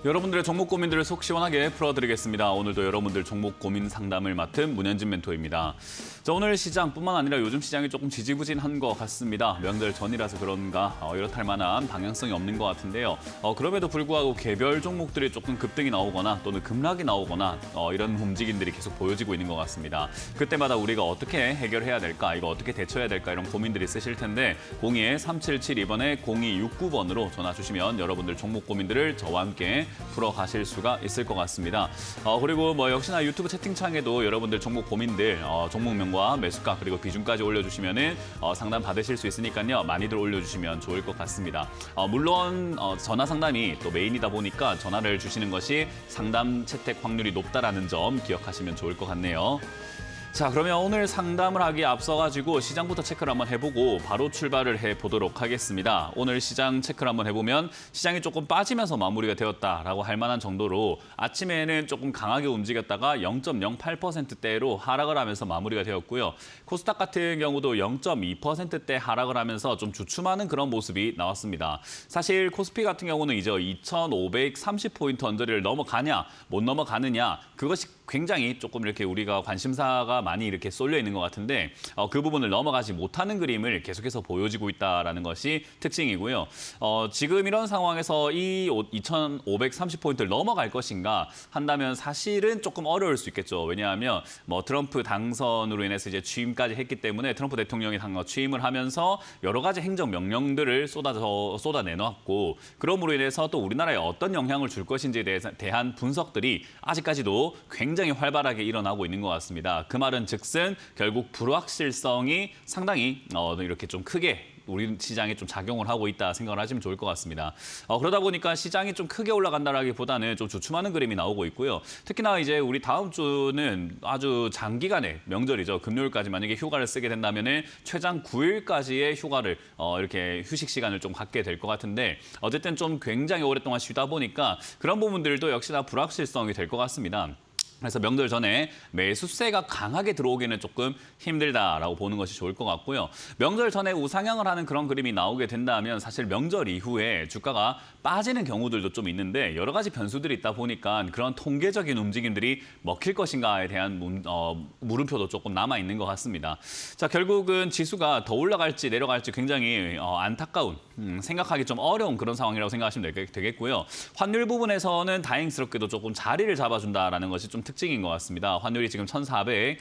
여러분들의 종목 고민들을 속 시원하게 풀어드리겠습니다. 오늘도 여러분들 종목 고민 상담을 맡은 문현진 멘토입니다. 자, 오늘 시장뿐만 아니라 요즘 시장이 조금 지지부진한 것 같습니다. 명절 전이라서 그런가 이렇다 할 만한 방향성이 없는 것 같은데요. 그럼에도 불구하고 개별 종목들이 조금 급등이 나오거나 또는 급락이 나오거나 이런 움직임들이 계속 보여지고 있는 것 같습니다. 그때마다 우리가 어떻게 해결해야 될까, 이거 어떻게 대처해야 될까 이런 고민들이 있으실 텐데 02-3772번에 0269번으로 전화 주시면 여러분들 종목 고민들을 저와 함께 풀어가실 수가 있을 것 같습니다. 그리고 역시나 유튜브 채팅창에도 여러분들 종목 고민들, 종목명과 매수가 그리고 비중까지 올려주시면은 상담 받으실 수 있으니까요. 많이들 올려주시면 좋을 것 같습니다. 물론 전화 상담이 또 메인이다 보니까 전화를 주시는 것이 상담 채택 확률이 높다라는 점 기억하시면 좋을 것 같네요. 자, 그러면 오늘 상담을 하기에 앞서가지고 시장부터 체크를 한번 해보고 바로 출발을 해보도록 하겠습니다. 오늘 시장 체크를 한번 해보면 시장이 조금 빠지면서 마무리가 되었다라고 할 만한 정도로 아침에는 조금 강하게 움직였다가 0.08%대로 하락을 하면서 마무리가 되었고요. 코스닥 같은 경우도 0.2%대 하락을 하면서 좀 주춤하는 그런 모습이 나왔습니다. 사실 코스피 같은 경우는 이제 2,530포인트 언저리를 넘어가냐 못 넘어가느냐 그것이 굉장히 조금 이렇게 우리가 관심사가 많이 이렇게 쏠려 있는 것 같은데 그 부분을 넘어가지 못하는 그림을 계속해서 보여지고 있다는 것이 특징이고요. 지금 이런 상황에서 이 2,530포인트를 넘어갈 것인가 한다면 사실은 조금 어려울 수 있겠죠. 왜냐하면 트럼프 당선으로 인해서 이제 취임까지 했기 때문에 트럼프 대통령이 취임을 하면서 여러 가지 행정 명령들을 쏟아내놨고 그럼으로 인해서 또 우리나라에 어떤 영향을 줄 것인지에 대한 분석들이 아직까지도 굉장히 활발하게 일어나고 있는 것 같습니다. 그 말은 즉슨 결국 불확실성이 상당히 이렇게 좀 크게 우리 시장에 좀 작용을 하고 있다 생각을 하시면 좋을 것 같습니다. 그러다 보니까 시장이 좀 크게 올라간다라기보다는 좀 주춤하는 그림이 나오고 있고요. 특히나 이제 우리 다음 주는 아주 장기간의 명절이죠. 금요일까지 만약에 휴가를 쓰게 된다면은 최장 9일까지의 휴가를 이렇게 휴식 시간을 좀 갖게 될 것 같은데 어쨌든 좀 굉장히 오랫동안 쉬다 보니까 그런 부분들도 역시나 불확실성이 될 것 같습니다. 그래서 명절 전에 매수세가 강하게 들어오기는 조금 힘들다라고 보는 것이 좋을 것 같고요. 명절 전에 우상향을 하는 그런 그림이 나오게 된다면 사실 명절 이후에 주가가 빠지는 경우들도 좀 있는데 여러 가지 변수들이 있다 보니까 그런 통계적인 움직임들이 먹힐 것인가에 대한 물음표도 조금 남아있는 것 같습니다. 자, 결국은 지수가 더 올라갈지 내려갈지 굉장히 안타까운, 생각하기 좀 어려운 그런 상황이라고 생각하시면 되겠고요. 환율 부분에서는 다행스럽게도 조금 자리를 잡아준다라는 것이 좀 특징인 것 같습니다. 환율이 지금 1,400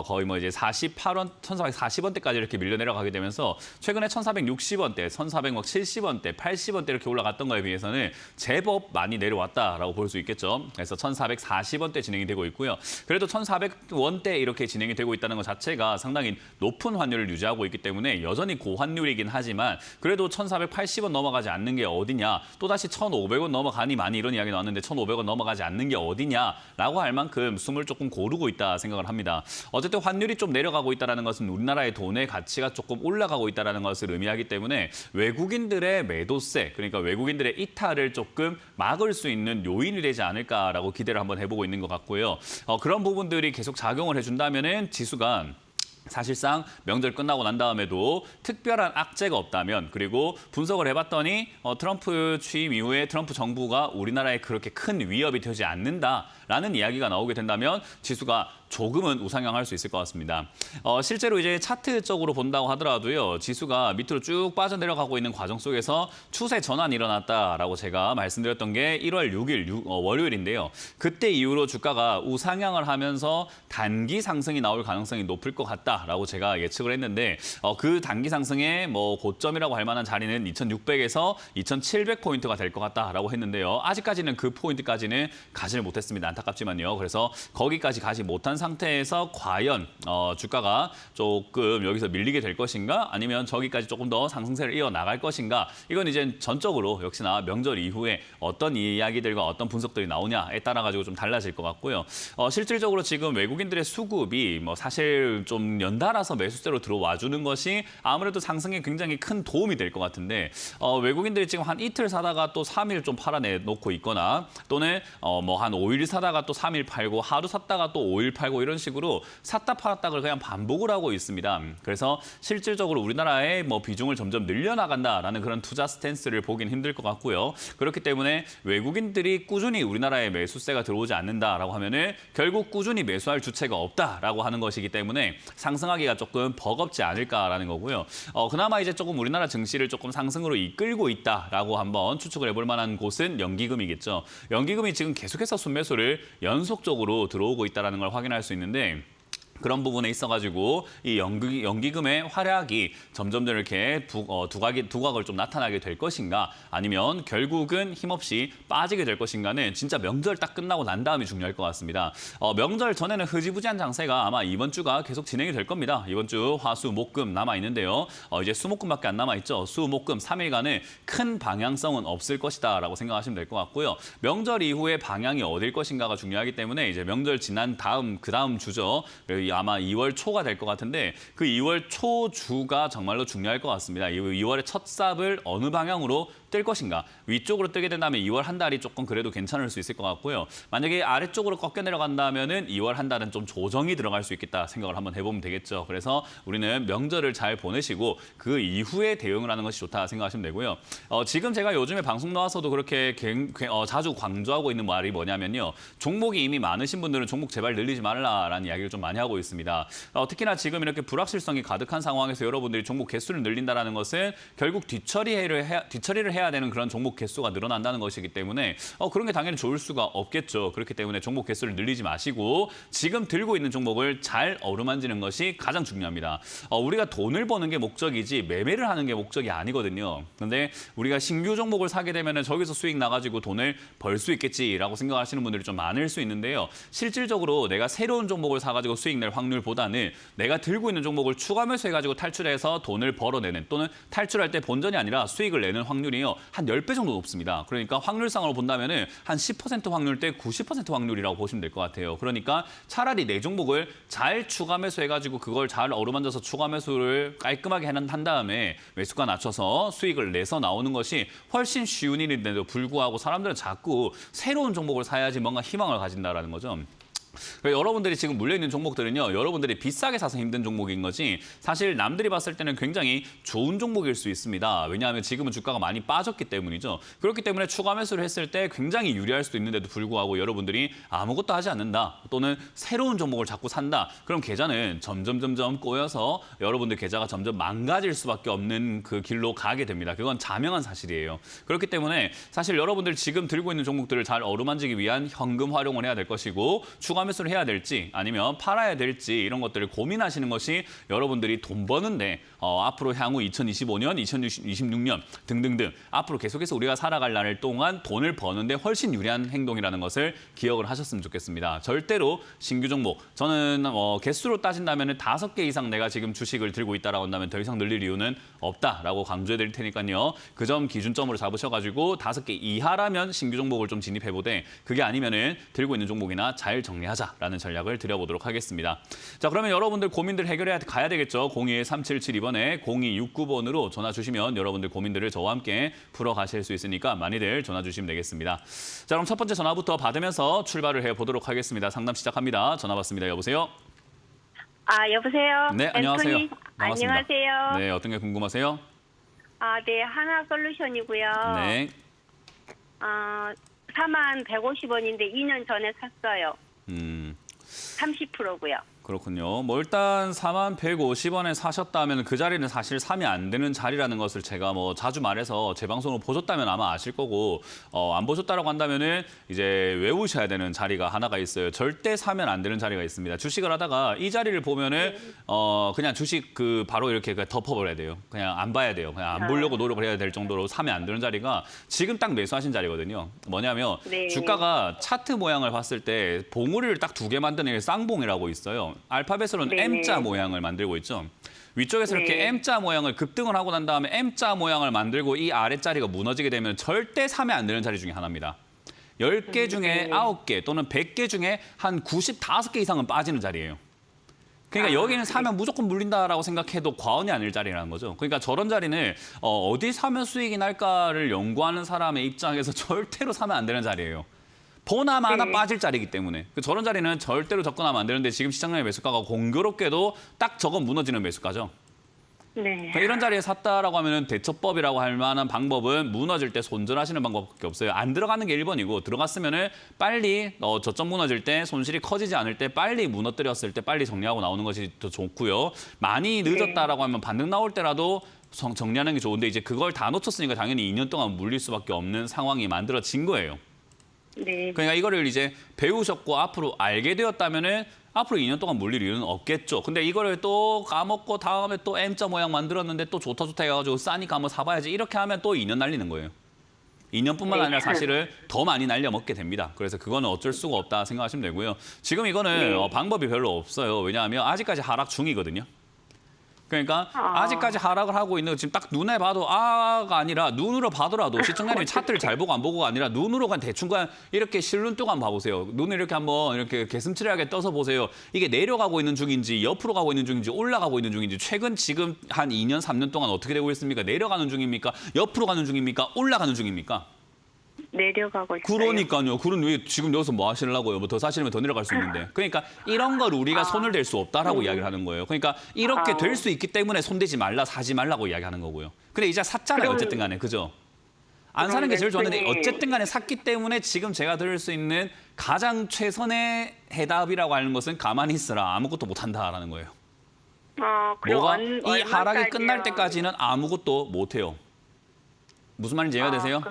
거의 이제 48원, 1,440원대까지 이렇게 밀려 내려가게 되면서 최근에 1,460원대, 1,470원대, 80원대 이렇게 올라갔던 거에 비해서는 제법 많이 내려왔다라고 볼 수 있겠죠. 그래서 1,440원대 진행이 되고 있고요. 그래도 1,400원대 이렇게 진행이 되고 있다는 것 자체가 상당히 높은 환율을 유지하고 있기 때문에 여전히 고환율이긴 하지만 그래도 1,480원 넘어가지 않는 게 어디냐, 또다시 1,500원 넘어가니 많이 이런 이야기 나왔는데 1,500원 넘어가지 않는 게 어디냐라고 할 만큼 숨을 조금 고르고 있다 생각을 합니다. 어쨌든 환율이 좀 내려가고 있다는 것은 우리나라의 돈의 가치가 조금 올라가고 있다는 것을 의미하기 때문에 외국인들의 매도세, 그러니까 외국인들의 이탈을 조금 막을 수 있는 요인이 되지 않을까라고 기대를 한번 해보고 있는 것 같고요. 그런 부분들이 계속 작용을 해준다면은 지수가 사실상 명절 끝나고 난 다음에도 특별한 악재가 없다면 그리고 분석을 해봤더니 트럼프 취임 이후에 트럼프 정부가 우리나라에 그렇게 큰 위협이 되지 않는다라는 이야기가 나오게 된다면 지수가 조금은 우상향할 수 있을 것 같습니다. 실제로 이제 차트적으로 본다고 하더라도요. 지수가 밑으로 쭉 빠져내려가고 있는 과정 속에서 추세 전환이 일어났다라고 제가 말씀드렸던 게 1월 6일 월요일인데요. 그때 이후로 주가가 우상향을 하면서 단기 상승이 나올 가능성이 높을 것 같다라고 제가 예측을 했는데 그 단기 상승의 고점이라고 할 만한 자리는 2,600에서 2,700포인트가 될 것 같다라고 했는데요. 아직까지는 그 포인트까지는 가지를 못했습니다. 안타깝지만요. 그래서 거기까지 가지 못한 상태에서 과연 주가가 조금 여기서 밀리게 될 것인가 아니면 저기까지 조금 더 상승세를 이어나갈 것인가 이건 이제 전적으로 역시나 명절 이후에 어떤 이야기들과 어떤 분석들이 나오냐에 따라 가지고 좀 달라질 것 같고요. 실질적으로 지금 외국인들의 수급이 사실 좀 연달아서 매수세로 들어와 주는 것이 아무래도 상승에 굉장히 큰 도움이 될 것 같은데 외국인들이 지금 한 이틀 사다가 또 3일 좀 팔아내놓고 있거나 또는 뭐 한 5일 사다가 또 3일 팔고 하루 샀다가 또 5일 팔고 이런 식으로 샀다 팔았다를 그냥 반복을 하고 있습니다. 그래서 실질적으로 우리나라의 뭐 비중을 점점 늘려나간다라는 그런 투자 스탠스를 보긴 힘들 것 같고요. 그렇기 때문에 외국인들이 꾸준히 우리나라에 매수세가 들어오지 않는다라고 하면은 결국 꾸준히 매수할 주체가 없다라고 하는 것이기 때문에 상승하기가 조금 버겁지 않을까라는 거고요. 그나마 이제 조금 우리나라 증시를 조금 상승으로 이끌고 있다라고 한번 추측을 해볼 만한 곳은 연기금이겠죠. 연기금이 지금 계속해서 순매수를 연속적으로 들어오고 있다는 걸 확인할 수 있는데 그런 부분에 있어가지고 이 연기금의 활약이 점점 이렇게 두각을 좀 나타나게 될 것인가 아니면 결국은 힘없이 빠지게 될 것인가는 진짜 명절 딱 끝나고 난 다음이 중요할 것 같습니다. 명절 전에는 흐지부지한 장세가 아마 이번 주가 계속 진행이 될 겁니다. 이번 주 화수, 목금 남아 있는데요. 이제 수목금밖에 안 남아 있죠. 수, 목금 3일간은 큰 방향성은 없을 것이다라고 생각하시면 될 것 같고요. 명절 이후에 방향이 어딜 것인가가 중요하기 때문에 이제 명절 지난 그 다음 주죠. 아마 2월 초가 될 것 같은데 그 2월 초 주가 정말로 중요할 것 같습니다. 2월의 첫 삽을 어느 방향으로 뜰 것인가. 위쪽으로 뜨게 된다면 2월 한 달이 조금 그래도 괜찮을 수 있을 것 같고요. 만약에 아래쪽으로 꺾여 내려간다면은 2월 한 달은 좀 조정이 들어갈 수 있겠다 생각을 한번 해보면 되겠죠. 그래서 우리는 명절을 잘 보내시고 그 이후에 대응을 하는 것이 좋다 생각하시면 되고요. 지금 제가 요즘에 방송 나와서도 그렇게 자주 강조하고 있는 말이 뭐냐면요. 종목이 이미 많으신 분들은 종목 제발 늘리지 말라라는 이야기를 좀 많이 하고 있습니다. 특히나 지금 이렇게 불확실성이 가득한 상황에서 여러분들이 종목 개수를 늘린다는 것은 결국 뒤처리를 해야 되는 그런 종목 개수가 늘어난다는 것이기 때문에 그런 게 당연히 좋을 수가 없겠죠. 그렇기 때문에 종목 개수를 늘리지 마시고 지금 들고 있는 종목을 잘 어루만지는 것이 가장 중요합니다. 우리가 돈을 버는 게 목적이지 매매를 하는 게 목적이 아니거든요. 그런데 우리가 신규 종목을 사게 되면 저기서 수익 나가지고 돈을 벌 수 있겠지라고 생각하시는 분들이 좀 많을 수 있는데요. 실질적으로 내가 새로운 종목을 사가지고 수익 낼 확률보다는 내가 들고 있는 종목을 추가 매수해가지고 탈출해서 돈을 벌어내는 또는 탈출할 때 본전이 아니라 수익을 내는 확률이요. 한 10배 정도 높습니다. 그러니까 확률상으로 본다면은 한 10% 확률 대 90% 확률이라고 보시면 될 것 같아요. 그러니까 차라리 내 종목을 잘 추가 매수해가지고 그걸 잘 어루만져서 추가 매수를 깔끔하게 한 다음에 매수가 낮춰서 수익을 내서 나오는 것이 훨씬 쉬운 일인데도 불구하고 사람들은 자꾸 새로운 종목을 사야지 뭔가 희망을 가진다라는 거죠. 여러분들이 지금 물려있는 종목들은요. 여러분들이 비싸게 사서 힘든 종목인 거지 사실 남들이 봤을 때는 굉장히 좋은 종목일 수 있습니다. 왜냐하면 지금은 주가가 많이 빠졌기 때문이죠. 그렇기 때문에 추가 매수를 했을 때 굉장히 유리할 수도 있는데도 불구하고 여러분들이 아무것도 하지 않는다. 또는 새로운 종목을 자꾸 산다. 그럼 계좌는 점점 꼬여서 여러분들 계좌가 점점 망가질 수밖에 없는 그 길로 가게 됩니다. 그건 자명한 사실이에요. 그렇기 때문에 사실 여러분들 지금 들고 있는 종목들을 잘 어루만지기 위한 현금 활용을 해야 될 것이고 추가 매수를 해야 될지 아니면 팔아야 될지 이런 것들을 고민하시는 것이 여러분들이 돈 버는데 앞으로 향후 2025년, 2026년 등등등 앞으로 계속해서 우리가 살아갈 날 동안 돈을 버는데 훨씬 유리한 행동이라는 것을 기억을 하셨으면 좋겠습니다. 절대로 신규 종목, 저는 개수로 따진다면 5개 이상 내가 지금 주식을 들고 있다라고 한다면 더 이상 늘릴 이유는 없다라고 강조해 드릴 테니까요. 그 점 기준점으로 잡으셔가지고 5개 이하라면 신규 종목을 좀 진입해보되 그게 아니면은 들고 있는 종목이나 잘 정리하자라는 전략을 드려보도록 하겠습니다. 자, 그러면 여러분들 고민들 해결해 가야 되겠죠. 02-3772번에 0269번으로 전화 주시면 여러분들 고민들을 저와 함께 풀어가실 수 있으니까 많이들 전화 주시면 되겠습니다. 자, 그럼 첫 번째 전화부터 받으면서 출발을 해보도록 하겠습니다. 상담 시작합니다. 전화 받습니다. 여보세요? 여보세요? 네, 안녕하세요. 앤토니, 반갑습니다. 안녕하세요. 네, 어떤 게 궁금하세요? 네, 하나솔루션이고요. 네. 4150원인데 2년 전에 샀어요. 30%고요. 그렇군요. 뭐 일단 4150원에 사셨다면 그 자리는 사실 사면 안 되는 자리라는 것을 제가 뭐 자주 말해서 제 방송을 보셨다면 아마 아실 거고 안 보셨다라고 한다면은 이제 외우셔야 되는 자리가 하나가 있어요. 절대 사면 안 되는 자리가 있습니다. 주식을 하다가 이 자리를 보면은 그냥 주식 바로 이렇게 덮어버려야 돼요. 그냥 안 봐야 돼요. 그냥 안 보려고 노력을 해야 될 정도로 사면 안 되는 자리가 지금 딱 매수하신 자리거든요. 뭐냐면 네. 주가가 차트 모양을 봤을 때 봉우리를 딱 2개 만드는 게 쌍봉이라고 있어요. 알파벳으로는 네네. M자 모양을 만들고 있죠. 위쪽에서 이렇게 네. M자 모양을 급등을 하고 난 다음에 M자 모양을 만들고 이 아랫자리가 무너지게 되면 절대 사면 안 되는 자리 중에 하나입니다. 10개 중에 9개 또는 100개 중에 한 95개 이상은 빠지는 자리예요. 그러니까 여기는 사면 무조건 물린다라고 생각해도 과언이 아닐 자리라는 거죠. 그러니까 저런 자리는 어디 사면 수익이 날까를 연구하는 사람의 입장에서 절대로 사면 안 되는 자리예요. 보나마나 네. 빠질 자리이기 때문에. 저런 자리는 절대로 접근하면 안 되는데 지금 시장의 매수가가 공교롭게도 딱 저거 무너지는 매수가죠. 네. 그러니까 이런 자리에 샀다라고 하면 대처법이라고 할 만한 방법은 무너질 때 손절하시는 방법밖에 없어요. 안 들어가는 게 1번이고 들어갔으면은 빨리 저점 무너질 때 손실이 커지지 않을 때 빨리 무너뜨렸을 때 빨리 정리하고 나오는 것이 더 좋고요. 많이 늦었다라고 하면 반등 나올 때라도 정리하는 게 좋은데 이제 그걸 다 놓쳤으니까 당연히 2년 동안 물릴 수밖에 없는 상황이 만들어진 거예요. 네. 그러니까 이거를 이제 배우셨고 앞으로 알게 되었다면은 앞으로 2년 동안 물릴 이유는 없겠죠. 근데 이거를 또 까먹고 다음에 또 M자 모양 만들었는데 또 좋다 해가지고 싸니까 한번 사봐야지 이렇게 하면 또 2년 날리는 거예요. 2년뿐만 아니라 사실은 더 많이 날려먹게 됩니다. 그래서 그거는 어쩔 수가 없다 생각하시면 되고요. 지금 이거는 방법이 별로 없어요. 왜냐하면 아직까지 하락 중이거든요. 그러니까 아직까지 하락을 하고 있는 지금 딱 눈에 봐도 아가 아니라 눈으로 봐더라도 시청자님이 차트를 잘 보고 안 보고가 아니라 눈으로 그냥 대충 그냥 이렇게 실눈 뜨고 한번 봐보세요. 눈을 이렇게 한번 이렇게 개슴츠레하게 떠서 보세요. 이게 내려가고 있는 중인지 옆으로 가고 있는 중인지 올라가고 있는 중인지 최근 지금 한 2년 3년 동안 어떻게 되고 있습니까? 내려가는 중입니까? 옆으로 가는 중입니까? 올라가는 중입니까? 내려가고 있어요. 그러니까요. 그럼 왜 지금 여기서 뭐 하시려고요? 뭐 더 사시려면 더 내려갈 수 있는데. 그러니까 이런 걸 우리가 손을 댈 수 없다라고 이야기를 하는 거예요. 그러니까 이렇게 될 수 있기 때문에 손대지 말라, 사지 말라고 이야기하는 거고요. 근데 이제 샀잖아요. 그럼- 어쨌든 간에. 그죠? 안 사는 게 제일 좋았는데 그러면 어쨌든 간에 샀기 때문에 지금 제가 드릴 수 있는 가장 최선의 해답이라고 하는 것은 가만히 있어라. 아무것도 못 한다라는 거예요. 그럼 뭐가 이 하락이 얼마까지요? 끝날 때까지는 아무것도 못 해요. 무슨 말인지 이해가 되세요?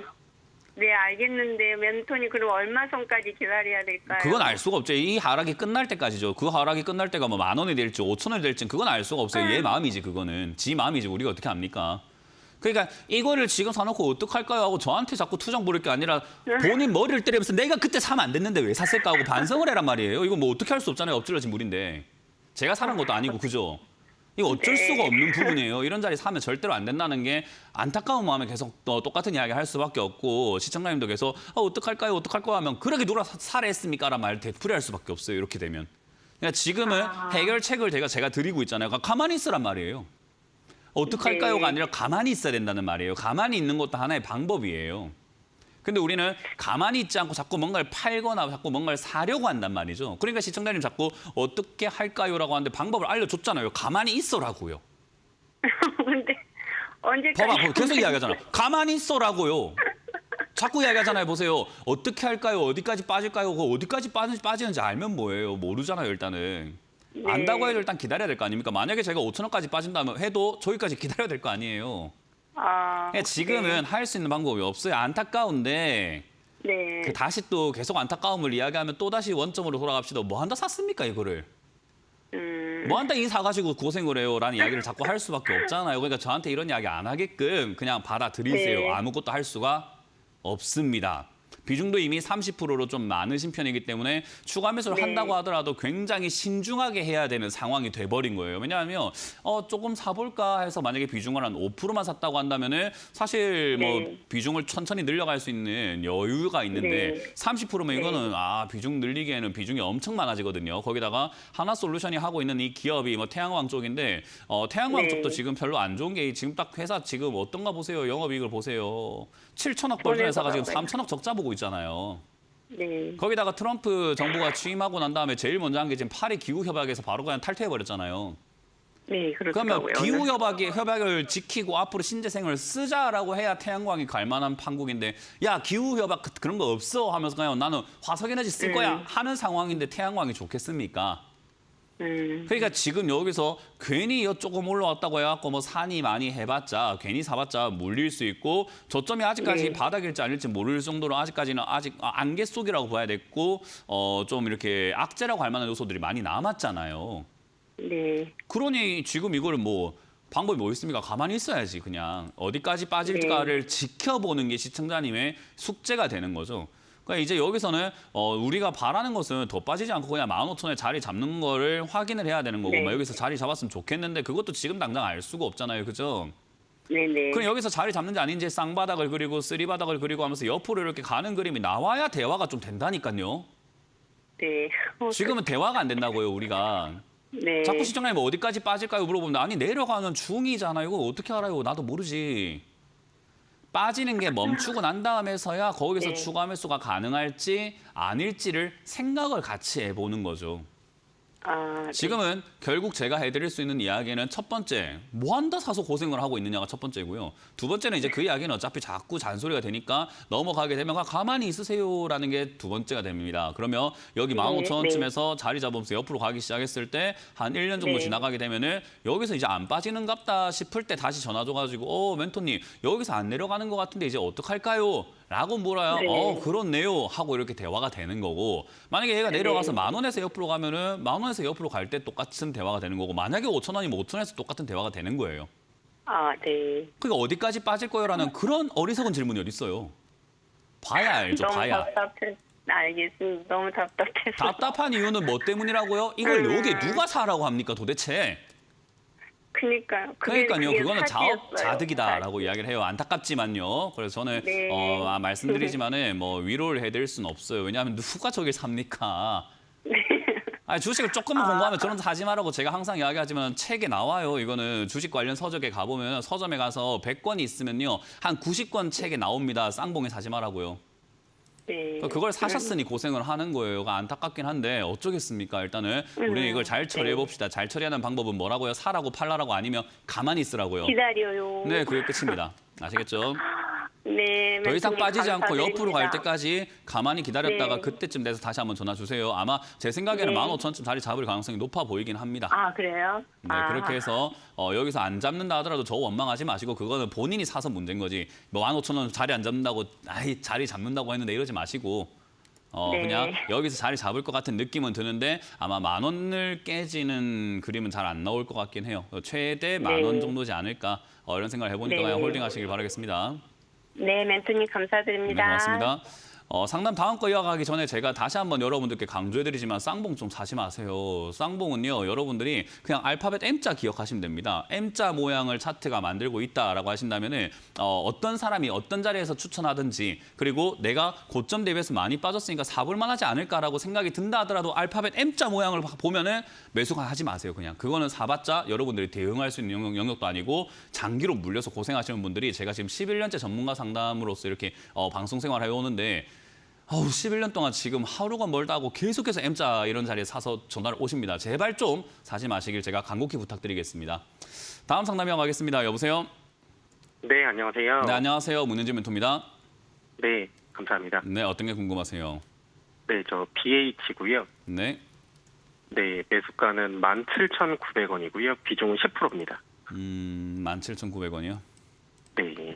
네, 알겠는데 멘토니 그럼 얼마 선까지 기다려야 될까요? 그건 알 수가 없죠. 이 하락이 끝날 때까지죠. 그 하락이 끝날 때가 뭐 10,000원이 될지 5,000원이 될지 그건 알 수가 없어요. 얘 마음이지 그거는. 지 마음이지 우리가 어떻게 합니까? 그러니까 이거를 지금 사놓고 어떡할까요 하고 저한테 자꾸 투정 부릴 게 아니라 본인 머리를 때리면서 내가 그때 사면 안 됐는데 왜 샀을까 하고 반성을 해란 말이에요. 이거 뭐 어떻게 할 수 없잖아요. 엎질러진 물인데. 제가 사는 것도 아니고 그죠? 이거 어쩔 수가 없는 부분이에요. 이런 자리 사면 절대로 안 된다는 게 안타까운 마음에 계속 똑같은 이야기 할 수밖에 없고 시청자님도 계속 어떡할까요? 어떡할까요? 하면 그러게 누가 사래 했습니까? 라는 말 되풀이할 수밖에 없어요. 이렇게 되면. 그러니까 지금은 해결책을 제가 드리고 있잖아요. 그러니까 가만히 있으란 말이에요. 어떡할까요가 아니라 가만히 있어야 된다는 말이에요. 가만히 있는 것도 하나의 방법이에요. 근데 우리는 가만히 있지 않고 자꾸 뭔가를 팔거나 자꾸 뭔가를 사려고 한단 말이죠. 그러니까 시청자님 자꾸 어떻게 할까요라고 하는데 방법을 알려줬잖아요. 가만히 있어라고요. 근데 언제까지? 봐봐, 계속 이야기하잖아. 가만히 있어라고요. 자꾸 이야기하잖아요. 보세요. 어떻게 할까요? 어디까지 빠질까요? 그 어디까지 빠지는지 알면 뭐예요? 모르잖아요, 일단은. 네. 안다고 해도 일단 기다려야 될 거 아닙니까? 만약에 제가 5,000원까지 빠진다면 해도 저기까지 기다려야 될 거 아니에요. 그러니까 지금은 할 수 있는 방법이 없어요. 안타까운데 네. 그 다시 또 계속 안타까움을 이야기하면 또 다시 원점으로 돌아갑시다. 뭐 한다 샀습니까 이거를? 뭐 한다 이 사가지고 고생을 해요라는 이야기를 자꾸 할 수밖에 없잖아요. 그러니까 저한테 이런 이야기 안 하게끔 그냥 받아들이세요. 네. 아무것도 할 수가 없습니다. 비중도 이미 30%로 좀 많으신 편이기 때문에 추가 매수를 네. 한다고 하더라도 굉장히 신중하게 해야 되는 상황이 돼버린 거예요. 왜냐하면 조금 사볼까 해서 만약에 비중을 한 5%만 샀다고 한다면은 사실 뭐 네. 비중을 천천히 늘려갈 수 있는 여유가 있는데 네. 30%면 네. 이거는 비중 늘리기에는 비중이 엄청 많아지거든요. 거기다가 하나솔루션이 하고 있는 이 기업이 뭐 태양광 쪽인데 태양광 네. 쪽도 지금 별로 안 좋은 게 지금 딱 회사 지금 어떤가 보세요. 영업이익을 보세요. 7천억 벌던 회사가 지금 3천억 적자 보고 있잖아요. 네. 거기다가 트럼프 정부가 취임하고 난 다음에 제일 먼저 한 게 지금 파리 기후 협약에서 바로 그냥 탈퇴해버렸잖아요. 네, 그러면 그렇더라고요. 기후 협약을 지키고 앞으로 신재생을 쓰자라고 해야 태양광이 갈 만한 판국인데 야 기후 협약 그런 거 없어 하면서 그냥 나는 화석에너지 쓸 거야 하는 상황인데 태양광이 좋겠습니까? 그러니까 지금 여기서 괜히 조금 올라왔다고 해갖고 뭐 산이 많이 해봤자 괜히 사봤자 물릴 수 있고 저점이 아직까지 네. 바닥일지 아닐지 모를 정도로 아직까지는 아직 안개 속이라고 봐야 됐고 좀 이렇게 악재라고 할 만한 요소들이 많이 남았잖아요. 네. 그러니 지금 이거를 뭐 방법이 뭐 있습니까? 가만히 있어야지 그냥 어디까지 빠질까를 지켜보는 게 시청자님의 숙제가 되는 거죠. 그러니까 이제 여기서는 우리가 바라는 것은 더 빠지지 않고 그냥 15,000원에 자리 잡는 거를 확인을 해야 되는 거고 네. 막 여기서 자리 잡았으면 좋겠는데 그것도 지금 당장 알 수가 없잖아요. 그죠? 네네. 그럼 여기서 자리 잡는지 아닌지 쌍바닥을 그리고 쓰리바닥을 그리고 하면서 옆으로 이렇게 가는 그림이 나와야 대화가 좀 된다니까요. 네. 지금은 대화가 안 된다고요, 우리가. 네. 자꾸 시청자님 뭐 어디까지 빠질까요? 물어보면 아니 내려가는 중이잖아요. 이거 어떻게 알아요? 나도 모르지. 빠지는 게 멈추고 난 다음에서야 거기서 네. 추가 매수가 가능할지 아닐지를 생각을 같이 해보는 거죠. 아, 네. 지금은 결국 제가 해드릴 수 있는 이야기는 첫 번째, 뭐 한다 사서 고생을 하고 있느냐가 첫 번째고요. 두 번째는 이제 그 이야기는 어차피 자꾸 잔소리가 되니까 넘어가게 되면 가만히 있으세요라는 게 두 번째가 됩니다. 그러면 여기 15,000원쯤에서 자리 잡으면서 옆으로 가기 시작했을 때 한 1년 정도 네. 지나가게 되면은 여기서 이제 안 빠지는갑다 싶을 때 다시 전화 줘가지고 멘토님 여기서 안 내려가는 것 같은데 이제 어떡할까요? 라고 물어요. 네. 그렇네요. 하고 이렇게 대화가 되는 거고 만약에 얘가 내려가서 네. 10,000원에서 옆으로 가면은 10,000원에서 옆으로 갈 때 똑같은 대화가 되는 거고 만약에 5,000원이면 5,000원에서 똑같은 대화가 되는 거예요. 아, 네. 그러니까 어디까지 빠질 거요라는 그런 어리석은 질문이 어디 있어요. 봐야 알죠. 너무 봐야. 답답해. 알겠습니다. 너무 답답해서. 답답한 이유는 뭐 때문이라고요? 이걸 여기에 누가 사라고 합니까 도대체? 그러니까요. 그러니까요. 그거는 사기였어요. 자업자득이다라고 사기. 이야기를 해요. 안타깝지만요. 그래서 저는 네. 말씀드리지만은 뭐 위로를 해드릴 수는 없어요. 왜냐하면 누가 저길 삽니까? 네. 아니, 주식을 조금만 공부하면 저는 사지 말라고 제가 항상 이야기하지만 책에 나와요. 이거는 주식 관련 서적에 가보면 서점에 가서 100권이 있으면요. 한 90권 책에 나옵니다. 쌍봉에 사지 말라고요. 네. 그걸 사셨으니 고생을 하는 거예요. 안타깝긴 한데 어쩌겠습니까? 일단은 우리는 이걸 잘 처리해 봅시다. 잘 처리하는 방법은 뭐라고요? 사라고 팔라라고 아니면 가만히 있으라고요. 기다려요. 네, 그게 끝입니다. 아시겠죠? 네. 더 이상 멘토님 빠지지 않고 감사드립니다. 옆으로 갈 때까지 가만히 기다렸다가 네. 그때쯤 돼서 다시 한번 전화 주세요. 아마 제 생각에는 네. 15,000원쯤 자리 잡을 가능성이 높아 보이긴 합니다. 아, 그래요? 네, 그렇게 해서 여기서 안 잡는다 하더라도 저 원망하지 마시고 그거는 본인이 사서 문제인 거지. 뭐 15,000원 자리 안 잡는다고 자리 잡는다고 했는데 이러지 마시고 네. 그냥 여기서 자리 잡을 것 같은 느낌은 드는데 아마 10,000원을 깨지는 그림은 잘 안 나올 것 같긴 해요. 최대 10,000원 네. 정도지 않을까 이런 생각을 해보니까 네. 그냥 홀딩하시길 바라겠습니다. 네, 멘토님 네, 감사드립니다. 고맙습니다. 상담 다음 거 이어가기 전에 제가 다시 한번 여러분들께 강조해드리지만 쌍봉 좀 사지 마세요. 쌍봉은요, 여러분들이 그냥 알파벳 M자 기억하시면 됩니다. M자 모양을 차트가 만들고 있다라고 하신다면은 어떤 사람이 어떤 자리에서 추천하든지 그리고 내가 고점 대비해서 많이 빠졌으니까 사볼 만하지 않을까라고 생각이 든다 하더라도 알파벳 M자 모양을 보면은 매수가 하지 마세요. 그냥 그거는 사봤자 여러분들이 대응할 수 있는 영역도 아니고 장기로 물려서 고생하시는 분들이 제가 지금 11년째 전문가 상담으로서 이렇게 방송 생활 해오는데 11년 동안 지금 하루가 멀다 하고 계속해서 M자 이런 자리에 사서 전화를 오십니다. 제발 좀 사지 마시길 제가 간곡히 부탁드리겠습니다. 다음 상담 이어가겠습니다. 여보세요? 네, 안녕하세요. 네, 안녕하세요. 문현진 멘토입니다. 네, 감사합니다. 네, 어떤 게 궁금하세요? 네, 저 BH고요. 네, 네, 매수가는 17,900원이고요. 비중은 10%입니다. 17,900원이요? 네,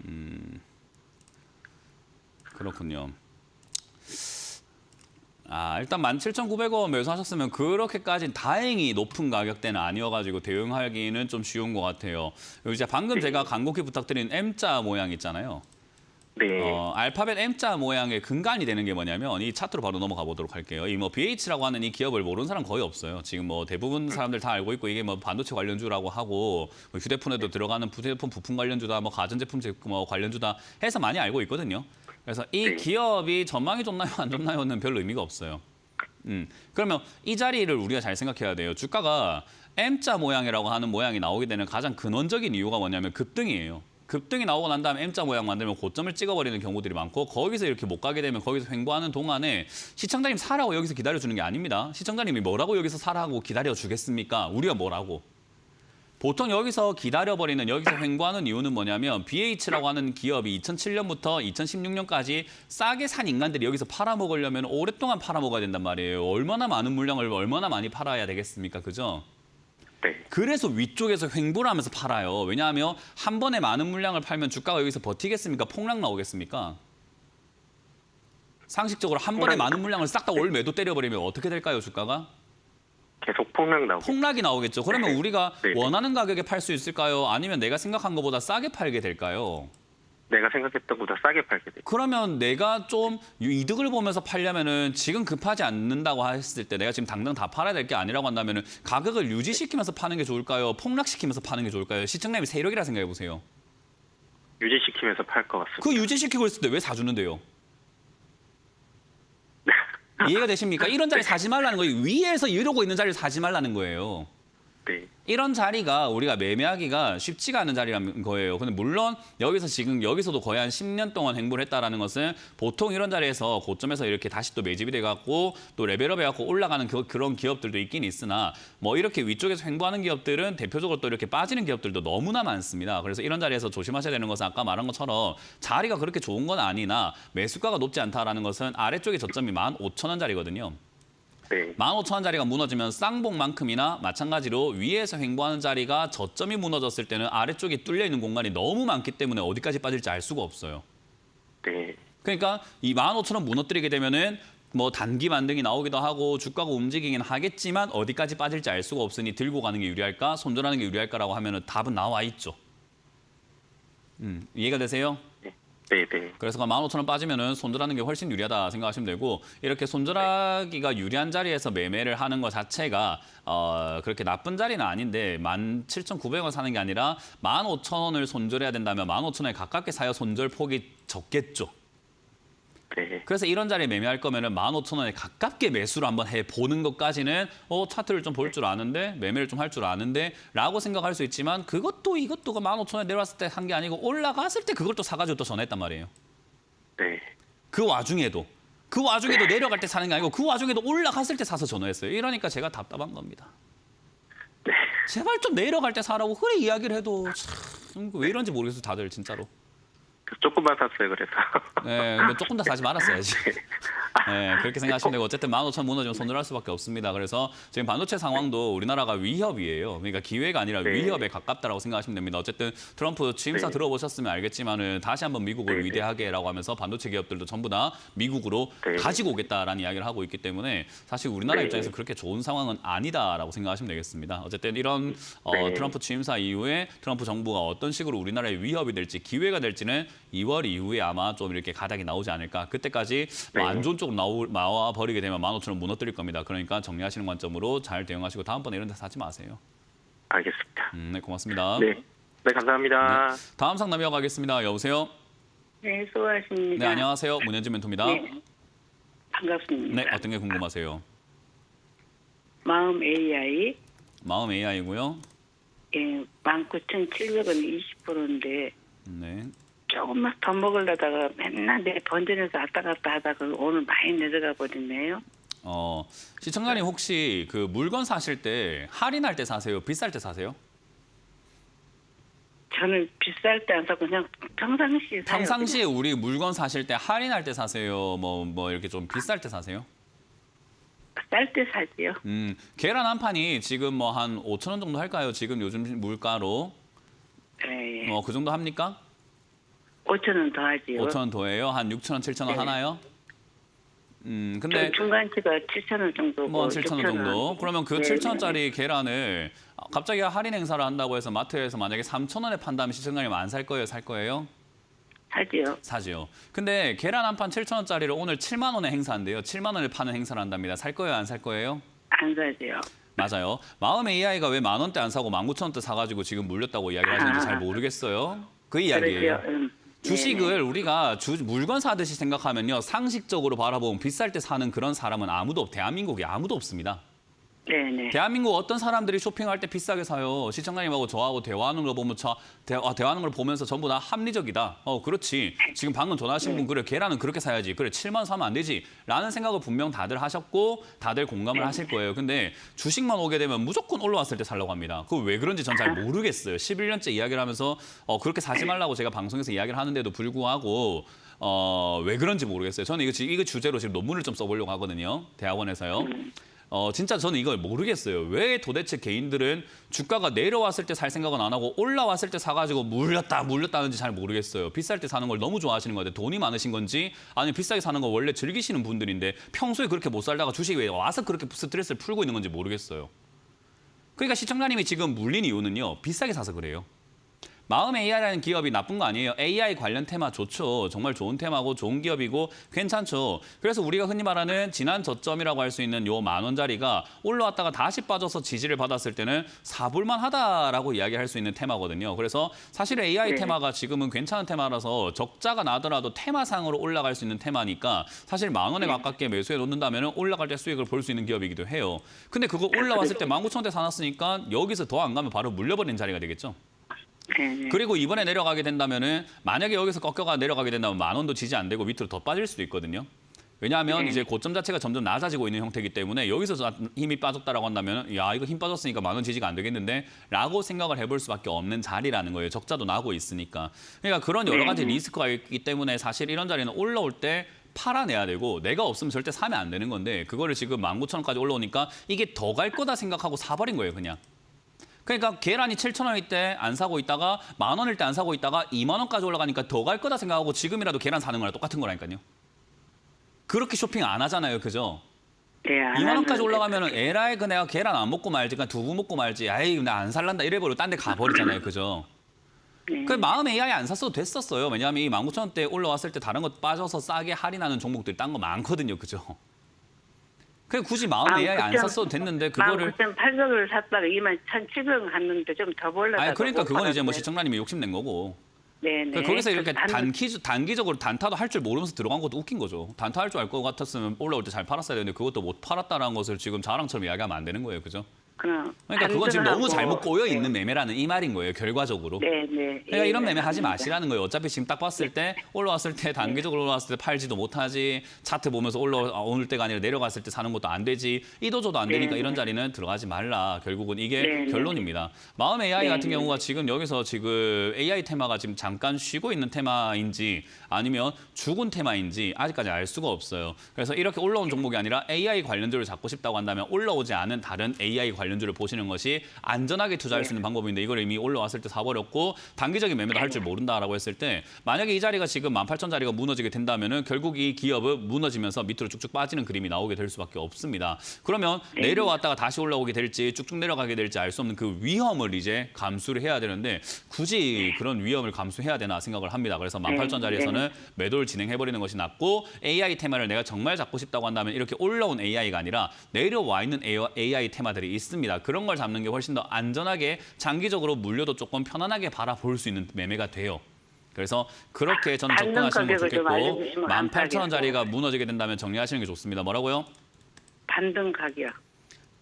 그렇군요. 일단 17,900원 매수하셨으면 그렇게까지 다행히 높은 가격대는 아니어가지고 대응하기는 좀 쉬운 것 같아요. 이제 방금 제가 간곡히 부탁드린 M자 모양 있잖아요. 네, 알파벳 M자 모양의 근간이 되는 게 뭐냐면 이 차트로 바로 넘어가 보도록 할게요. 이 뭐 BH라고 하는 이 기업을 모르는 사람 거의 없어요. 지금 뭐 대부분 사람들 다 알고 있고 이게 뭐 반도체 관련주라고 하고 뭐 휴대폰에도 들어가는 휴대폰 부품 관련주다, 뭐 가전제품 뭐 관련주다 해서 많이 알고 있거든요. 그래서 이 네. 기업이 전망이 좋나요, 안 좋나요는 별 의미가 없어요. 그러면 이 자리를 우리가 잘 생각해야 돼요. 주가가 M자 모양이라고 하는 모양이 나오게 되는 가장 근원적인 이유가 뭐냐면 급등이에요. 급등이 나오고 난 다음에 M자 모양 만들면 고점을 찍어버리는 경우들이 많고 거기서 이렇게 못 가게 되면 거기서 횡보하는 동안에 시청자님 사라고 여기서 기다려주는 게 아닙니다. 시청자님이 뭐라고 여기서 사라고 기다려주겠습니까? 우리가 뭐라고. 보통 여기서 기다려버리는, 여기서 횡보하는 이유는 뭐냐면 BH라고 하는 기업이 2007년부터 2016년까지 싸게 산 인간들이 여기서 팔아먹으려면 오랫동안 팔아먹어야 된단 말이에요. 얼마나 많은 물량을 얼마나 많이 팔아야 되겠습니까? 그죠? 네, 그래서 위쪽에서 횡보를 하면서 팔아요. 왜냐하면 한 번에 많은 물량을 팔면 주가가 여기서 버티겠습니까? 폭락 나오겠습니까? 상식적으로 한 번에 많은 물량을 싹 다 올 매도 때려버리면 어떻게 될까요, 주가가? 계속 폭락 나오고. 폭락이 나오겠죠. 그러면 우리가 네. 원하는 가격에 팔 수 있을까요? 아니면 내가 생각한 것보다 싸게 팔게 될까요? 내가 생각했던 것보다 싸게 팔게 돼. 그러면 내가 좀 이득을 보면서 팔려면은 지금 급하지 않는다고 했을 때 내가 지금 당장 다 팔아야 될 게 아니라고 한다면은 가격을 유지시키면서 파는 게 좋을까요? 폭락시키면서 파는 게 좋을까요? 시청자님이 세력이라 생각해 보세요. 유지시키면서 팔 것 같습니다. 그 유지시키고 있을 때 왜 사주는데요? 이해가 되십니까? 이런 자리 사지 말라는 거예요. 위에서 이러고 있는 자리를 사지 말라는 거예요. 네. 이런 자리가 우리가 매매하기가 쉽지가 않은 자리라는 거예요. 근데 물론 여기서도 거의 한 10년 동안 횡보를 했다라는 것은 보통 이런 자리에서 고점에서 이렇게 다시 또 매집이 돼갖고 또 레벨업 해갖고 올라가는 그런 기업들도 있긴 있으나 뭐 이렇게 위쪽에서 횡보하는 기업들은 대표적으로 또 이렇게 빠지는 기업들도 너무나 많습니다. 그래서 이런 자리에서 조심하셔야 되는 것은 아까 말한 것처럼 자리가 그렇게 좋은 건 아니나 매수가가 높지 않다라는 것은 아래쪽에 저점이 15,000원짜리거든요. 네. 15,000원짜리가 무너지면 쌍봉만큼이나 마찬가지로 위에서 횡보하는 자리가 저점이 무너졌을 때는 아래쪽에 뚫려 있는 공간이 너무 많기 때문에 어디까지 빠질지 알 수가 없어요. 네. 그러니까 이 15,000원 무너뜨리게 되면은 뭐 단기 반등이 나오기도 하고 주가가 움직이긴 하겠지만 어디까지 빠질지 알 수가 없으니 들고 가는 게 유리할까 손절하는 게 유리할까라고 하면은 답은 나와 있죠. 이해가 되세요? 네. 네. 그래서 15,000원 빠지면은 손절하는 게 훨씬 유리하다 생각하시면 되고 이렇게 손절하기가 유리한 자리에서 매매를 하는 것 자체가 그렇게 나쁜 자리는 아닌데 17,900원 사는 게 아니라 15,000원을 손절해야 된다면 15,000원에 가깝게 사야 손절 폭이 적겠죠. 네. 그래서 이런 자리에 매매할 거면은 15,000원에 가깝게 매수를 한번 해보는 것까지는 차트를 좀 볼 줄 아는데 매매를 좀 할 줄 아는데 라고 생각할 수 있지만 그것도 이것도가 15,000원에 내려왔을 때 한 게 아니고 올라갔을 때 그걸 또 사가지고 또 전화했단 말이에요. 네. 그 와중에도 내려갈 때 사는 게 아니고 그 와중에도 올라갔을 때 사서 전화했어요. 이러니까 제가 답답한 겁니다. 네. 제발 좀 내려갈 때 사라고 그래 이야기를 해도 참 왜 이런지 모르겠어요. 다들 진짜로. 조금만 샀어요, 그래서. 네, 뭐 조금 더 사지 말았어야지. 네, 그렇게 생각하시면 되고 어쨌든 15,000원 무너지면 손절할 수밖에 없습니다. 그래서 지금 반도체 상황도 우리나라가 위협이에요. 그러니까 기회가 아니라 네. 위협에 가깝다라고 생각하시면 됩니다. 어쨌든 트럼프 취임사 네. 들어보셨으면 알겠지만은 다시 한번 미국을 네. 위대하게라고 하면서 반도체 기업들도 전부 다 미국으로 네. 가지고 오겠다라는 이야기를 하고 있기 때문에 사실 우리나라 네. 입장에서 그렇게 좋은 상황은 아니다라고 생각하시면 되겠습니다. 어쨌든 이런 네. 트럼프 취임사 이후에 트럼프 정부가 어떤 식으로 우리나라의 위협이 될지 기회가 될지는 2월 이후에 아마 좀 이렇게 가닥이 나오지 않을까. 그때까지 네. 안 좋은 쪽으로 나와 버리게 되면 15,000원 무너뜨릴 겁니다. 그러니까 정리하시는 관점으로 잘 대응하시고 다음번에 이런 데 사지 마세요. 알겠습니다. 네, 고맙습니다. 네. 네, 감사합니다. 네, 다음 상담 이어가겠습니다. 여보세요? 네, 수고하십니다. 네, 안녕하세요. 문현진 멘토입니다. 네, 반갑습니다. 네, 어떤 게 궁금하세요? 마음 AI, 마음 AI고요. 예, 19,700원 20%인데 네. 조금만 더 먹으려다가 맨날 내 번전에서 왔다 갔다 하다가 오늘 많이 내려가 버리네요. 시청자님 혹시 그 물건 사실 때 할인할 때 사세요? 비쌀 때 사세요? 저는 비쌀 때 안 사고 그냥 평상시에 사요. 평상시에 우리 물건 사실 때 할인할 때 사세요? 뭐 이렇게 좀 비쌀 때 사세요? 쌀 때 사지요. 계란 한 판이 지금 뭐 한 5,000원 정도 할까요? 지금 요즘 물가로 예, 그 정도 합니까? 5,000원 더 하지요. 5,000원 더해요? 한 6,000원, 7,000원 네. 하나요? 근데 중간치가 7,000원 정도고 뭐 7,000원 정도. 그러면 그 네, 7,000원짜리 계란을 갑자기 할인 행사를 한다고 해서 마트에서 만약에 3,000원에 판다면 시청자님 안 살 거예요? 살 거예요? 사지요. 사지요. 근데 계란 한 판 7,000원짜리를 오늘 7만 원에 행사한대요. 7만 원에 파는 행사를 한답니다. 살 거예요? 안 살 거예요? 안 사지요. 맞아요. 마음 AI가 왜 10,000원대 안 사고 19,000원대 사가지고 지금 물렸다고 이야기를 하시는지 잘 모르겠어요. 그 이야기예요. 그러지요. 주식을 우리가 물건 사듯이 생각하면요. 상식적으로 바라보면 비쌀 때 사는 그런 사람은 대한민국에 아무도 없습니다. 네네. 대한민국 어떤 사람들이 쇼핑할 때 비싸게 사요. 시청자님하고 저하고 대화하는 걸 보면 대화하는 걸 보면서 전부 다 합리적이다. 그렇지. 지금 방금 전화하신 분 그래 계란은 그렇게 사야지. 그래 7만 원 사면 안 되지. 라는 생각을 분명 다들 하셨고 다들 공감을 하실 거예요. 근데 주식만 오게 되면 무조건 올라왔을 때 살려고 합니다. 그거 왜 그런지 전 잘 모르겠어요. 11년째 이야기를 하면서 그렇게 사지 말라고 제가 방송에서 이야기를 하는데도 불구하고 왜 그런지 모르겠어요. 저는 이거 주제로 지금 논문을 좀 써보려고 하거든요. 대학원에서요. 진짜 저는 이걸 모르겠어요. 왜 도대체 개인들은 주가가 내려왔을 때 살 생각은 안 하고 올라왔을 때 사가지고 물렸다는지 잘 모르겠어요. 비쌀 때 사는 걸 너무 좋아하시는 것 같아요. 돈이 많으신 건지 아니면 비싸게 사는 걸 원래 즐기시는 분들인데 평소에 그렇게 못 살다가 주식에 왜 와서 그렇게 스트레스를 풀고 있는 건지 모르겠어요. 그러니까 시청자님이 지금 물린 이유는요. 비싸게 사서 그래요. 마음 AI라는 기업이 나쁜 거 아니에요. AI 관련 테마 좋죠. 정말 좋은 테마고 좋은 기업이고 괜찮죠. 그래서 우리가 흔히 말하는 지난 저점이라고 할 수 있는 요 10,000원짜리가 올라왔다가 다시 빠져서 지지를 받았을 때는 사볼만 하다라고 이야기할 수 있는 테마거든요. 그래서 사실 AI 네. 테마가 지금은 괜찮은 테마라서 적자가 나더라도 테마상으로 올라갈 수 있는 테마니까 사실 10,000원에 가깝게 매수해 놓는다면 올라갈 때 수익을 볼 수 있는 기업이기도 해요. 근데 그거 올라왔을 때 19,000원대 사놨으니까 여기서 더 안 가면 바로 물려버리는 자리가 되겠죠. 네. 그리고 이번에 내려가게 된다면은 만약에 여기서 꺾여가 내려가게 된다면 10,000원도 지지 안 되고 밑으로 더 빠질 수도 있거든요. 왜냐하면 이제 고점 자체가 점점 낮아지고 있는 형태이기 때문에 여기서 힘이 빠졌다라고 한다면 야 이거 힘 빠졌으니까 10,000원 지지가 안 되겠는데 라고 생각을 해볼 수밖에 없는 자리라는 거예요. 적자도 나고 있으니까. 그러니까 그런 여러 가지 리스크가 있기 때문에 사실 이런 자리는 올라올 때 팔아내야 되고 내가 없으면 절대 사면 안 되는 건데 그거를 지금 19,000원까지 올라오니까 이게 더 갈 거다 생각하고 사버린 거예요. 그냥. 그러니까 계란이 7,000원일 때 안 사고 있다가 10,000원일 때 안 사고 있다가 20,000원까지 올라가니까 더 갈 거다 생각하고 지금이라도 계란 사는 거랑 똑같은 거라니까요. 그렇게 쇼핑 안 하잖아요. 그죠? 네, 안 2만 원까지 하는데. 올라가면은 에라이 그 내가 계란 안 먹고 말지 그냥 두부 먹고 말지 아이 나 안 살란다 이래버리고 딴 데 가버리잖아요. 그죠? 네. 그 마음 AI 안 샀어도 됐었어요. 왜냐하면 이 19,000원대 올라왔을 때 다른 거 빠져서 싸게 할인하는 종목들 딴 거 많거든요. 그죠? 그 굳이 마음 AI 안 샀어도 됐는데 그거를 19,800을 샀다가 21,700을 갔는데 좀 더 올라다가 아니 그러니까 못 그건 이제 뭐 팔았어요. 시청자님이 욕심낸 거고. 네네. 그러니까 거기서 이렇게 단- 단기적으로 단타도 할 줄 모르면서 들어간 것도 웃긴 거죠. 단타 할 줄 알 것 같았으면 올라올 때 잘 팔았어야 되는데 그것도 못 팔았다라는 것을 지금 자랑처럼 이야기하면 안 되는 거예요. 그죠? 그냥 그러니까 그건 지금 너무 반등하고- 잘못 꼬여 있는 네. 매매라는 이 말인 거예요. 결과적으로. 네네. 그러니까 이런 예, 매매 하지 맞습니다. 마시라는 거예요. 어차피 지금 딱 봤을 때 올라왔을 때 단기적으로 올라왔을 때 팔지도 못하지. 차트 보면서 오늘 때가 아니라 내려갔을 때 사는 것도 안 되지. 이도저도 안 되니까 네. 이런 자리는 들어가지 말라. 결국은 이게 네. 결론입니다. 마음 AI 네. 같은 경우가 지금 여기서 지금 AI 테마가 지금 잠깐 쉬고 있는 테마인지 아니면 죽은 테마인지 아직까지 알 수가 없어요. 그래서 이렇게 올라온 종목이 아니라 AI 관련주를 잡고 싶다고 한다면 올라오지 않은 다른 AI 관련주를 보시는 것이 안전하게 투자할 수 있는 방법인데 이걸 이미 올라왔을 때 사버렸고 단기적인 매매도 할 줄 모른다라고 했을 때 만약에 이 자리가 지금 18,000짜리가 무너지게 된다면은 결국 이 기업은 무너지면서 밑으로 쭉쭉 빠지는 그림이 나오게 될 수밖에 없습니다. 그러면 내려왔다가 다시 올라오게 될지 쭉쭉 내려가게 될지 알 수 없는 그 위험을 이제 감수를 해야 되는데 굳이 그런 위험을 감수해야 되나 생각을 합니다. 그래서 18,000짜리에서는 매도를 진행해버리는 것이 낫고 AI 테마를 내가 정말 잡고 싶다고 한다면 이렇게 올라온 AI가 아니라 내려와 있는 AI 테마들이 있습니다. 그런 걸 잡는 게 훨씬 더 안전하게 장기적으로 물려도 조금 편안하게 바라볼 수 있는 매매가 돼요. 그래서 그렇게 저는 반등 접근하시는 건 가격을 좀 좋겠고 알려주시면 18,000원짜리가 무너지게 된다면 정리하시는 게 좋습니다. 뭐라고요? 반등 가격.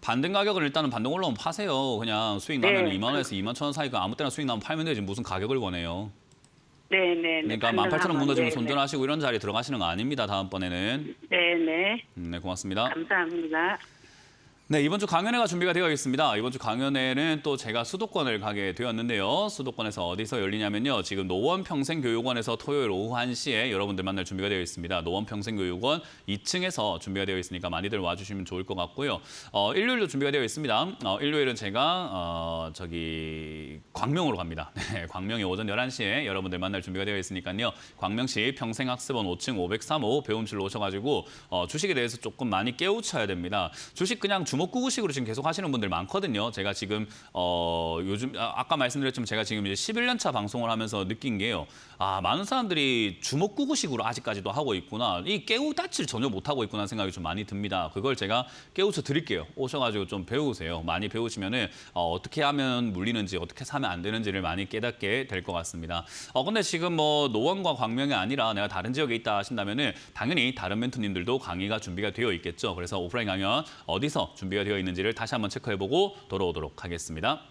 반등 가격을 일단은 반등 올라오면 파세요. 그냥 수익 나면 네. 2만 원에서 21,000원 사이가 아무 때나 수익 나면 팔면 되지 무슨 가격을 원해요. 네네. 그러니까 18,000원 무너지면 손절하시고 이런 자리에 들어가시는 거 아닙니다. 다음번에는. 네네. 네, 고맙습니다. 감사합니다. 네, 이번 주 강연회가 준비가 되어 있습니다. 이번 주 강연회는 또 제가 수도권을 가게 되었는데요. 수도권에서 어디서 열리냐면요. 지금 노원평생교육원에서 토요일 오후 1시에 여러분들 만날 준비가 되어 있습니다. 노원평생교육원 2층에서 준비가 되어 있으니까 많이들 와주시면 좋을 것 같고요. 일요일도 준비가 되어 있습니다. 일요일은 제가 광명으로 갑니다. 네, 광명이 오전 11시에 여러분들 만날 준비가 되어 있으니까요. 광명시 평생학습원 5층 503호 배움실로 오셔가지고 주식에 대해서 조금 많이 깨우쳐야 됩니다. 주식 그냥 주먹구구식으로 지금 계속 하시는 분들 많거든요. 제가 지금 요즘 아까 말씀드렸지만 제가 지금 이제 11년 차 방송을 하면서 느낀 게요. 많은 사람들이 주먹구구식으로 아직까지도 하고 있구나. 이 깨우다치를 전혀 못 하고 있구나 생각이 좀 많이 듭니다. 그걸 제가 깨우쳐 드릴게요. 오셔가지고 좀 배우세요. 많이 배우시면은 어떻게 하면 물리는지 어떻게 사면 안 되는지를 많이 깨닫게 될 것 같습니다. 근데 지금 뭐 노원과 광명이 아니라 내가 다른 지역에 있다 하신다면은 당연히 다른 멘토님들도 강의가 준비가 되어 있겠죠. 그래서 오프라인 강연 어디서 준비가 되어 있는지를 다시 한번 체크해보고 돌아오도록 하겠습니다.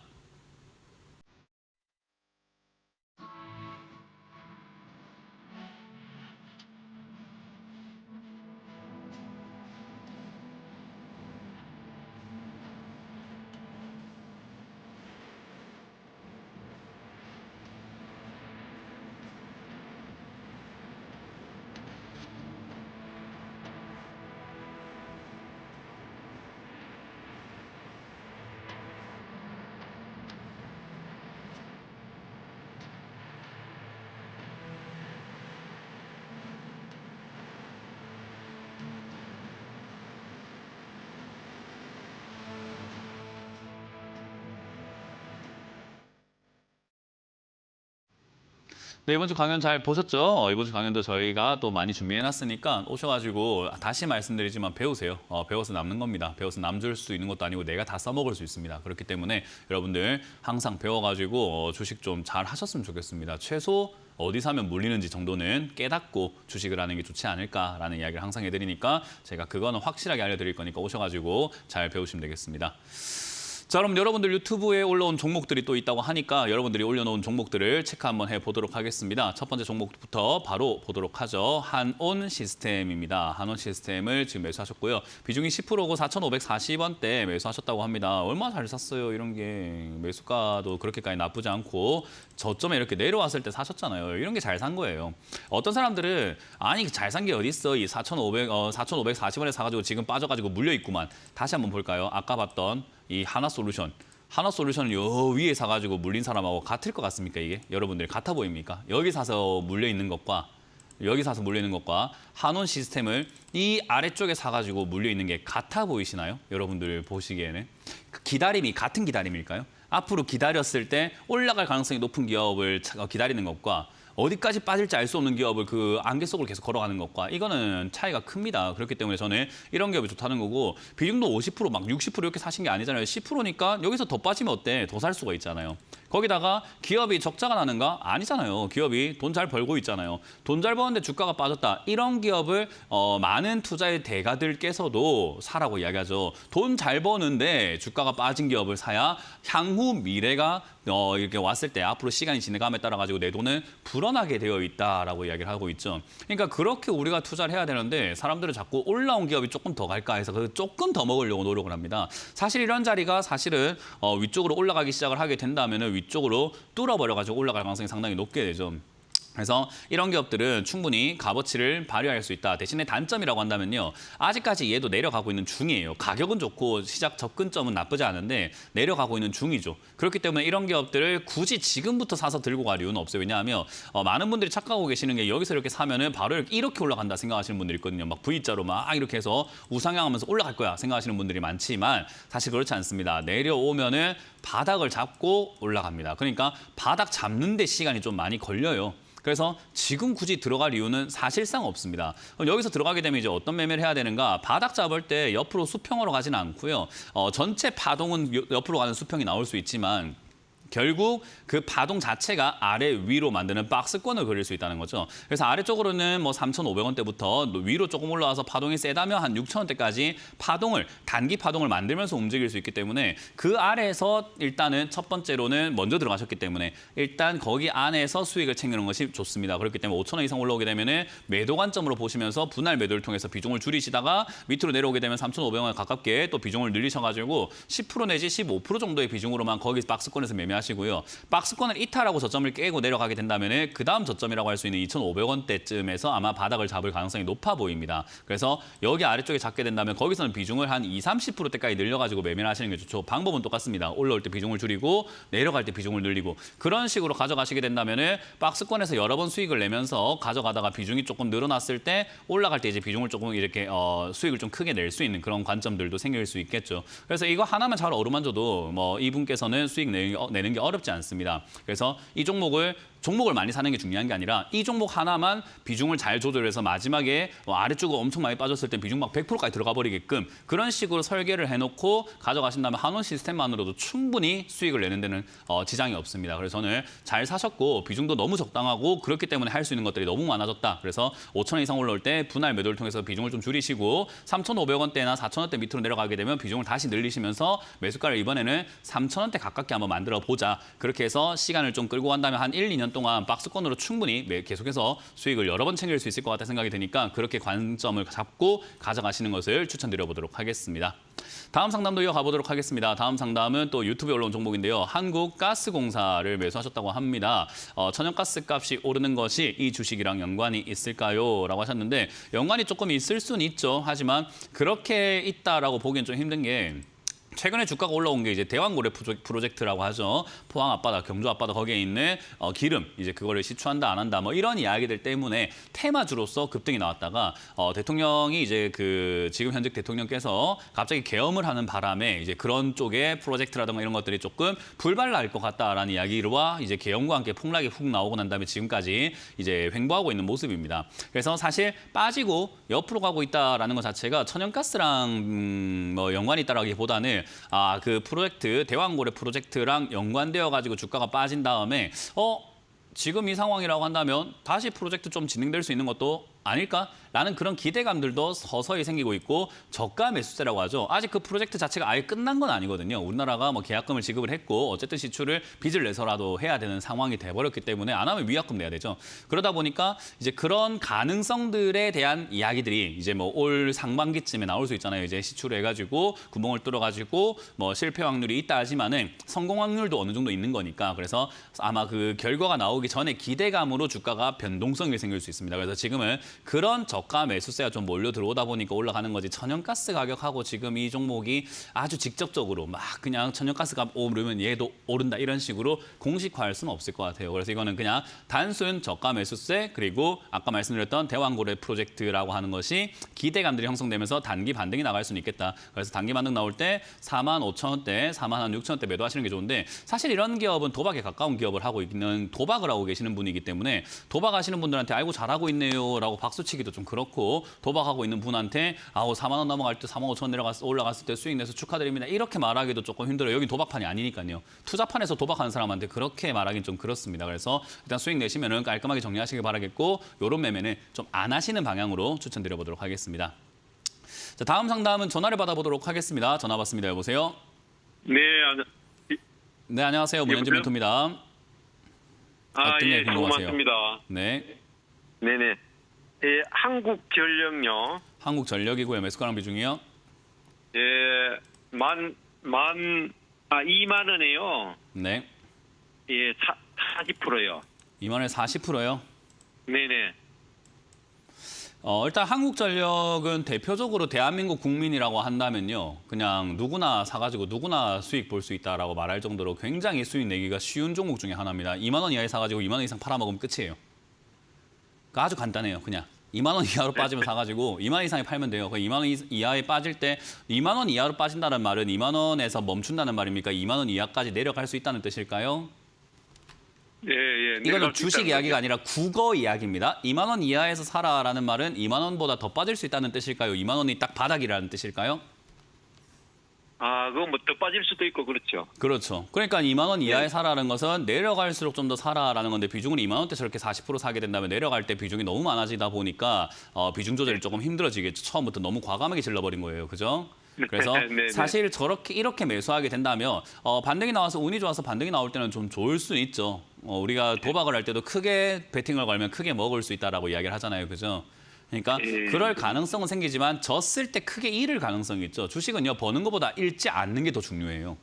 네, 이번 주 강연 잘 보셨죠? 이번 주 강연도 저희가 또 많이 준비해놨으니까 오셔가지고 다시 말씀드리지만 배우세요. 배워서 남는 겁니다. 배워서 남줄 수 있는 것도 아니고 내가 다 써먹을 수 있습니다. 그렇기 때문에 여러분들 항상 배워가지고 주식 좀 잘 하셨으면 좋겠습니다. 최소 어디 사면 물리는지 정도는 깨닫고 주식을 하는 게 좋지 않을까라는 이야기를 항상 해드리니까 제가 그거는 확실하게 알려드릴 거니까 오셔가지고 잘 배우시면 되겠습니다. 자, 그럼 여러분들 유튜브에 올라온 종목들이 또 있다고 하니까 여러분들이 올려놓은 종목들을 체크 한번 해보도록 하겠습니다. 첫 번째 종목부터 바로 보도록 하죠. 한온 시스템입니다. 한온 시스템을 지금 매수하셨고요. 비중이 10%고 4,540원대 매수하셨다고 합니다. 얼마나 잘 샀어요. 이런 게 매수가도 그렇게까지 나쁘지 않고 저점에 이렇게 내려왔을 때 사셨잖아요. 이런 게 잘 산 거예요. 어떤 사람들은 아니 잘 산 게 어디 있어. 이 4,540원에 사가지고 지금 빠져가지고 물려있구만. 다시 한번 볼까요? 아까 봤던 이 하나솔루션을 요 위에 사가지고 물린 사람하고 같을 것 같습니까? 이게 여러분들 같아 보입니까? 여기 사서 물려 있는 것과 여기 사서 물려 있는 것과 한온 시스템을 이 아래쪽에 사가지고 물려 있는 게 같아 보이시나요? 여러분들 보시기에는 기다림이 같은 기다림일까요? 앞으로 기다렸을 때 올라갈 가능성이 높은 기업을 기다리는 것과 어디까지 빠질지 알 수 없는 기업을 그 안개 속을 계속 걸어가는 것과 이거는 차이가 큽니다. 그렇기 때문에 저는 이런 기업이 좋다는 거고 비중도 50% 막 60% 이렇게 사신 게 아니잖아요. 10%니까 여기서 더 빠지면 어때? 더 살 수가 있잖아요. 거기다가 기업이 적자가 나는가? 아니잖아요. 기업이 돈 잘 벌고 있잖아요. 돈 잘 버는데 주가가 빠졌다. 이런 기업을 많은 투자의 대가들께서도 사라고 이야기하죠. 돈 잘 버는데 주가가 빠진 기업을 사야 향후 미래가 이렇게 왔을 때 앞으로 시간이 지나감에 따라 가지고 내 돈은 불어나게 되어 있다라고 이야기를 하고 있죠. 그러니까 그렇게 우리가 투자를 해야 되는데 사람들은 자꾸 올라온 기업이 조금 더 갈까 해서 조금 더 먹으려고 노력을 합니다. 사실 이런 자리가 사실은 위쪽으로 올라가기 시작을 하게 된다면 위쪽으로 뚫어버려가지고 올라갈 가능성이 상당히 높게 되죠. 그래서 이런 기업들은 충분히 값어치를 발휘할 수 있다. 대신에 단점이라고 한다면요. 아직까지 얘도 내려가고 있는 중이에요. 가격은 좋고 시작 접근점은 나쁘지 않은데 내려가고 있는 중이죠. 그렇기 때문에 이런 기업들을 굳이 지금부터 사서 들고 갈 이유는 없어요. 왜냐하면 많은 분들이 착각하고 계시는 게 여기서 이렇게 사면은 바로 이렇게 올라간다 생각하시는 분들이 있거든요. 막 V자로 막 이렇게 해서 우상향하면서 올라갈 거야 생각하시는 분들이 많지만 사실 그렇지 않습니다. 내려오면은 바닥을 잡고 올라갑니다. 그러니까 바닥 잡는 데 시간이 좀 많이 걸려요. 그래서 지금 굳이 들어갈 이유는 사실상 없습니다. 여기서 들어가게 되면 이제 어떤 매매를 해야 되는가? 바닥 잡을 때 옆으로 수평으로 가지는 않고요. 전체 파동은 옆으로 가는 수평이 나올 수 있지만 결국 그 파동 자체가 아래 위로 만드는 박스권을 그릴 수 있다는 거죠. 그래서 아래쪽으로는 뭐 3,500원대부터 위로 조금 올라와서 파동이 세다면 한 6,000원대까지 파동을 단기 파동을 만들면서 움직일 수 있기 때문에 그 아래에서 일단은 첫 번째로는 먼저 들어가셨기 때문에 일단 거기 안에서 수익을 챙기는 것이 좋습니다. 그렇기 때문에 5,000원 이상 올라오게 되면은 매도 관점으로 보시면서 분할 매도를 통해서 비중을 줄이시다가 밑으로 내려오게 되면 3,500원 가깝게 또 비중을 늘리셔가지고 10% 내지 15% 정도의 비중으로만 거기 박스권에서 매매하시고요. 박스권을 이탈하고 저점을 깨고 내려가게 된다면 그 다음 저점이라고 할 수 있는 2,500원대쯤에서 아마 바닥을 잡을 가능성이 높아 보입니다. 그래서 여기 아래쪽에 잡게 된다면 거기서는 비중을 한 20-30%대까지 늘려가지고 매매를 하시는 게 좋죠. 방법은 똑같습니다. 올라올 때 비중을 줄이고 내려갈 때 비중을 늘리고 그런 식으로 가져가시게 된다면 박스권에서 여러 번 수익을 내면서 가져가다가 비중이 조금 늘어났을 때 올라갈 때 이제 비중을 조금 이렇게 수익을 좀 크게 낼 수 있는 그런 관점들도 생길 수 있겠죠. 그래서 이거 하나만 잘 어루만져도 뭐 이분께서는 수익 내는 게 어렵지 않습니다. 그래서 이 종목을 많이 사는 게 중요한 게 아니라 이 종목 하나만 비중을 잘 조절해서 마지막에 아래쪽으로 엄청 많이 빠졌을 때 비중 막 100%까지 들어가 버리게끔 그런 식으로 설계를 해놓고 가져가신다면 한원 시스템만으로도 충분히 수익을 내는 데는 지장이 없습니다. 그래서 저는 잘 사셨고 비중도 너무 적당하고 그렇기 때문에 할 수 있는 것들이 너무 많아졌다. 그래서 5,000원 이상 올라올 때 분할 매도를 통해서 비중을 좀 줄이시고 3,500원대나 4,000원대 밑으로 내려가게 되면 비중을 다시 늘리시면서 매수가를 이번에는 3,000원대 가깝게 한번 만들어 보자. 그렇게 해서 시간을 좀 끌고 간다면 한 1, 2년 동안 박스권으로 충분히 계속해서 수익을 여러 번 챙길 수 있을 것 같다 생각이 드니까 그렇게 관점을 잡고 가져가시는 것을 추천드려보도록 하겠습니다. 다음 상담도 이어가 보도록 하겠습니다. 다음 상담은 또 유튜브에 올라온 종목인데요. 한국가스공사를 매수하셨다고 합니다. 천연가스 값이 오르는 것이 이 주식이랑 연관이 있을까요? 라고 하셨는데 연관이 조금 있을 수는 있죠. 하지만 그렇게 있다라고 보기엔 좀 힘든 게 최근에 주가가 올라온 게 이제 대왕고래 프로젝트라고 하죠. 포항 앞바다, 경주 앞바다 거기에 있는 기름 이제 그거를 시추한다 안 한다 뭐 이런 이야기들 때문에 테마주로서 급등이 나왔다가 대통령이 이제 그 지금 현직 대통령께서 갑자기 계엄을 하는 바람에 이제 그런 쪽의 프로젝트라든가 이런 것들이 조금 불발날 것 같다라는 이야기와 이제 계엄과 함께 폭락이 훅 나오고 난 다음에 지금까지 이제 횡보하고 있는 모습입니다. 그래서 사실 빠지고 옆으로 가고 있다라는 것 자체가 천연가스랑 뭐 연관이 있다라기보다는 그 프로젝트 대왕고래 프로젝트랑 연관되어 가지고 주가가 빠진 다음에 지금 이 상황이라고 한다면 다시 프로젝트 좀 진행될 수 있는 것도 아닐까라는 그런 기대감들도 서서히 생기고 있고 저가 매수세라고 하죠. 아직 그 프로젝트 자체가 아예 끝난 건 아니거든요. 우리나라가 뭐 계약금을 지급을 했고 어쨌든 시추를 빚을 내서라도 해야 되는 상황이 돼버렸기 때문에 안 하면 위약금 내야 되죠. 그러다 보니까 이제 그런 가능성들에 대한 이야기들이 이제 뭐 올 상반기쯤에 나올 수 있잖아요. 이제 시추를 해가지고 구멍을 뚫어가지고 뭐 실패 확률이 있다 하지만은 성공 확률도 어느 정도 있는 거니까 그래서 아마 그 결과가 나오기 전에 기대감으로 주가가 변동성이 생길 수 있습니다. 그래서 지금은 그런 저가 매수세가 좀 몰려 들어오다 보니까 올라가는 거지 천연가스 가격하고 지금 이 종목이 아주 직접적으로 막 그냥 천연가스가 오르면 얘도 오른다 이런 식으로 공식화할 수는 없을 것 같아요. 그래서 이거는 그냥 단순 저가 매수세 그리고 아까 말씀드렸던 대왕고래 프로젝트라고 하는 것이 기대감들이 형성되면서 단기 반등이 나갈 수는 있겠다. 그래서 단기 반등 나올 때 45,000원대, 46,000원대 매도하시는 게 좋은데 사실 이런 기업은 도박에 가까운 기업을 하고 있는 도박을 하고 계시는 분이기 때문에 도박하시는 분들한테 아이고 잘하고 있네요라고 박수치기도 좀 그렇고 도박하고 있는 분한테 4만 원 넘어갈 때 4만 5천 원 올라갔을 때 수익 내서 축하드립니다. 이렇게 말하기도 조금 힘들어요. 여기 도박판이 아니니까요. 투자판에서 도박하는 사람한테 그렇게 말하기는 좀 그렇습니다. 그래서 일단 수익 내시면은 깔끔하게 정리하시길 바라겠고 이런 매매는 좀 안 하시는 방향으로 추천드려보도록 하겠습니다. 자, 다음 상담은 전화를 받아보도록 하겠습니다. 전화 받습니다. 여보세요? 네, 네, 안녕하세요. 문현진 멘토입니다. 어떤 게 궁금하세요? 고맙습니다. 네. 네네. 예, 한국전력요. 한국전력이고요. 매수가랑 비중이요? 예, 2만 원에요. 네. 예, 40%요. 2만 원에 40%요? 네네. 일단 한국전력은 대표적으로 대한민국 국민이라고 한다면요. 그냥 누구나 사가지고 누구나 수익 볼 수 있다라고 말할 정도로 굉장히 수익 내기가 쉬운 종목 중에 하나입니다. 2만 원 이하에 사가지고 2만 원 이상 팔아먹으면 끝이에요. 그러니까 아주 간단해요. 그냥 2만 원 이하로 빠지면 사가지고 2만 원 이상에 팔면 돼요. 2만 원 이하에 빠질 때 2만 원 이하로 빠진다는 말은 2만 원에서 멈춘다는 말입니까? 2만 원 이하까지 내려갈 수 있다는 뜻일까요? 예, 예. 이거는 주식 이야기가 아니라 국어 이야기입니다. 2만 원 이하에서 사라라는 말은 2만 원보다 더 빠질 수 있다는 뜻일까요? 2만 원이 딱 바닥이라는 뜻일까요? 그건 뭐 더 빠질 수도 있고 그렇죠. 그렇죠. 그러니까 2만 원 이하에 사라는 것은 내려갈수록 좀 더 사라라는 건데 비중을 2만 원대 저렇게 40% 사게 된다면 내려갈 때 비중이 너무 많아지다 보니까 비중 조절이 조금 힘들어지겠죠. 처음부터 너무 과감하게 질러버린 거예요. 그죠? 그래서 네. 사실 이렇게 매수하게 된다면 반등이 나와서 운이 좋아서 반등이 나올 때는 좀 좋을 수 있죠. 우리가 도박을 할 때도 크게 베팅을 걸면 크게 먹을 수 있다라고 이야기를 하잖아요. 그죠? 그러니까 그럴 가능성은 생기지만 졌을 때 크게 잃을 가능성이 있죠. 주식은요. 버는 것보다 잃지 않는 게 더 중요해요.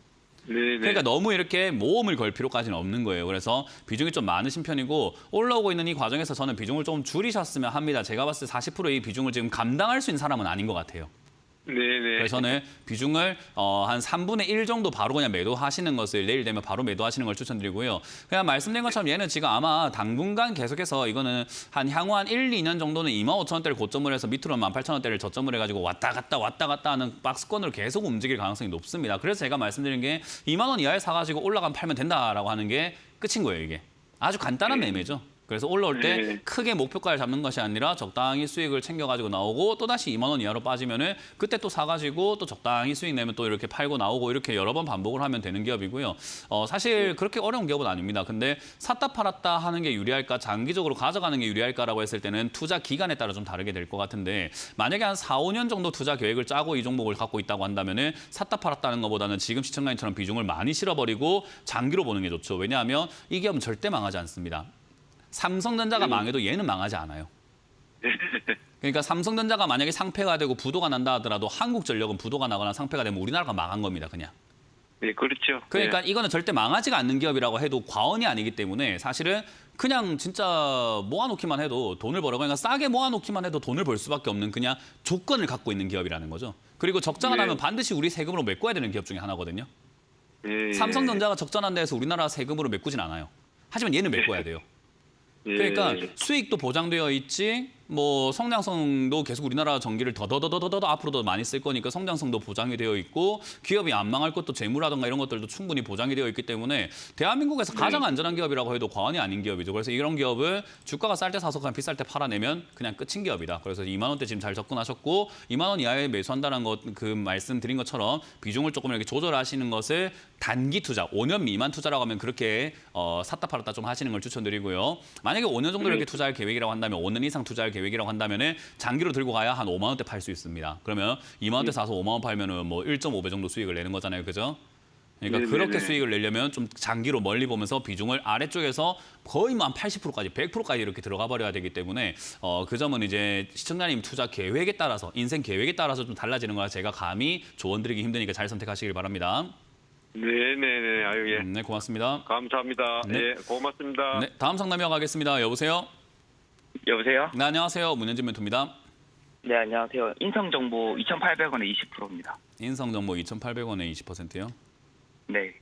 네네. 그러니까 너무 이렇게 모험을 걸 필요까지는 없는 거예요. 그래서 비중이 좀 많으신 편이고 올라오고 있는 이 과정에서 저는 비중을 좀 줄이셨으면 합니다. 제가 봤을 때 40%의 비중을 지금 감당할 수 있는 사람은 아닌 것 같아요. 네네. 그래서 저는 비중을 한 3분의 1 정도 바로 그냥 매도하시는 것을 내일 되면 바로 매도하시는 걸 추천드리고요. 그냥 말씀드린 것처럼 얘는 지금 아마 당분간 계속해서 이거는 향후 한 1, 2년 정도는 25,000원대를 고점을 해서 밑으로 18,000원대를 저점을 해가지고 왔다 갔다 하는 박스권으로 계속 움직일 가능성이 높습니다. 그래서 제가 말씀드린 게 2만 원 이하에 사가지고 올라가면 팔면 된다라고 하는 게 끝인 거예요. 이게 아주 간단한 매매죠. 그래서 올라올 때 크게 목표가를 잡는 것이 아니라 적당히 수익을 챙겨가지고 나오고 또다시 2만 원 이하로 빠지면은 그때 또 사가지고 또 적당히 수익 내면 또 이렇게 팔고 나오고 이렇게 여러 번 반복을 하면 되는 기업이고요. 사실 그렇게 어려운 기업은 아닙니다. 근데 샀다 팔았다 하는 게 유리할까 장기적으로 가져가는 게 유리할까라고 했을 때는 투자 기간에 따라 좀 다르게 될 것 같은데 만약에 한 4, 5년 정도 투자 계획을 짜고 이 종목을 갖고 있다고 한다면은 샀다 팔았다는 것보다는 지금 시청자님처럼 비중을 많이 실어버리고 장기로 보는 게 좋죠. 왜냐하면 이 기업은 절대 망하지 않습니다. 삼성전자가 망해도 얘는 망하지 않아요. 그러니까 삼성전자가 만약에 상폐가 되고 부도가 난다 하더라도 한국전력은 부도가 나거나 상폐가 되면 우리나라가 망한 겁니다. 그냥. 네, 그렇죠. 그러니까 네. 이거는 절대 망하지가 않는 기업이라고 해도 과언이 아니기 때문에 사실은 그냥 진짜 모아놓기만 해도 돈을 벌어. 그러니까 싸게 모아놓기만 해도 돈을 벌 수밖에 없는 그냥 조건을 갖고 있는 기업이라는 거죠. 그리고 적자가 네. 나면 반드시 우리 세금으로 메꿔야 되는 기업 중에 하나거든요. 예, 삼성전자가 적자 난다 해서 우리나라 세금으로 메꾸진 않아요. 하지만 얘는 메꿔야 돼요. 예. 그러니까 수익도 보장되어 있지, 뭐 성장성도 계속 우리나라 전기를 더더더더더 앞으로 더 많이 쓸 거니까 성장성도 보장이 되어 있고 기업이 안 망할 것도 재무라든가 이런 것들도 충분히 보장이 되어 있기 때문에 대한민국에서 가장 안전한 기업이라고 해도 과언이 아닌 기업이죠. 그래서 이런 기업을 주가가 쌀 때 사서 그냥 비쌀 때 팔아내면 그냥 끝인 기업이다. 그래서 2만 원대 지금 잘 접근하셨고 2만 원 이하에 매수한다는 것 그 말씀드린 것처럼 비중을 조금 이렇게 조절하시는 것을 단기 투자, 5년 미만 투자라고 하면 그렇게 샀다 팔았다 좀 하시는 걸 추천드리고요. 만약에 5년 정도 이렇게 투자할 계획이라고 한다면 5년 이상 투자할 계획이라고 한다면은 장기로 들고 가야 한 5만 원대 팔 수 있습니다. 그러면 2만 원대 사서 5만 원 팔면은 뭐 1.5배 정도 수익을 내는 거잖아요. 그죠? 그러니까 네네네. 그렇게 수익을 내려면 좀 장기로 멀리 보면서 비중을 아래쪽에서 거의 뭐 한 80%까지 100%까지 이렇게 들어가 버려야 되기 때문에 그 점은 이제 시청자님 투자 계획에 따라서 인생 계획에 따라서 좀 달라지는 거라 제가 감히 조언 드리기 힘드니까 잘 선택하시길 바랍니다. 네네네. 아유, 예. 네, 고맙습니다. 감사합니다. 네. 예, 고맙습니다. 네, 다음 상담 이어가겠습니다. 여보세요? 여보세요? 네, 안녕하세요. 문현진 멘토입니다. 네, 안녕하세요. 인성정보 2,800원에 20%입니다. 인성정보 2,800원에 20%요? 네.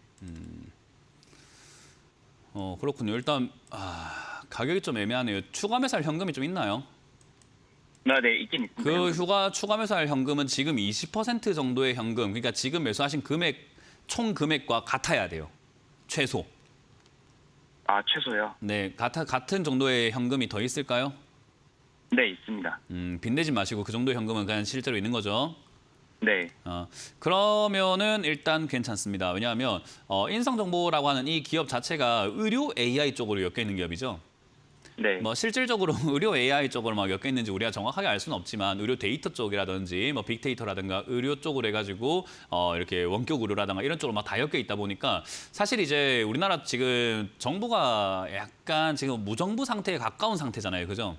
그렇군요. 일단 가격이 좀 애매하네요. 추가 매수할 현금이 좀 있나요? 네, 있긴 있습니다. 그 휴가 추가 매수할 현금은 지금 20% 정도의 현금, 그러니까 지금 매수하신 금액 총 금액과 같아야 돼요. 최소. 아, 최소요? 네, 같은 정도의 현금이 더 있을까요? 네, 있습니다. 빚내지 마시고 그 정도의 현금은 그냥 실제로 있는 거죠. 네. 그러면은 일단 괜찮습니다. 왜냐하면 인성정보라고 하는 이 기업 자체가 의료 AI 쪽으로 엮여 있는 기업이죠. 네. 뭐 실질적으로 의료 AI 쪽으로 막 엮여 있는지 우리가 정확하게 알 수는 없지만 의료 데이터 쪽이라든지 뭐 빅데이터라든가 의료 쪽으로 해가지고 이렇게 원격 의료라든가 이런 쪽으로 막 다 엮여 있다 보니까 사실 이제 우리나라 지금 정부가 약간 지금 무정부 상태에 가까운 상태잖아요, 그죠?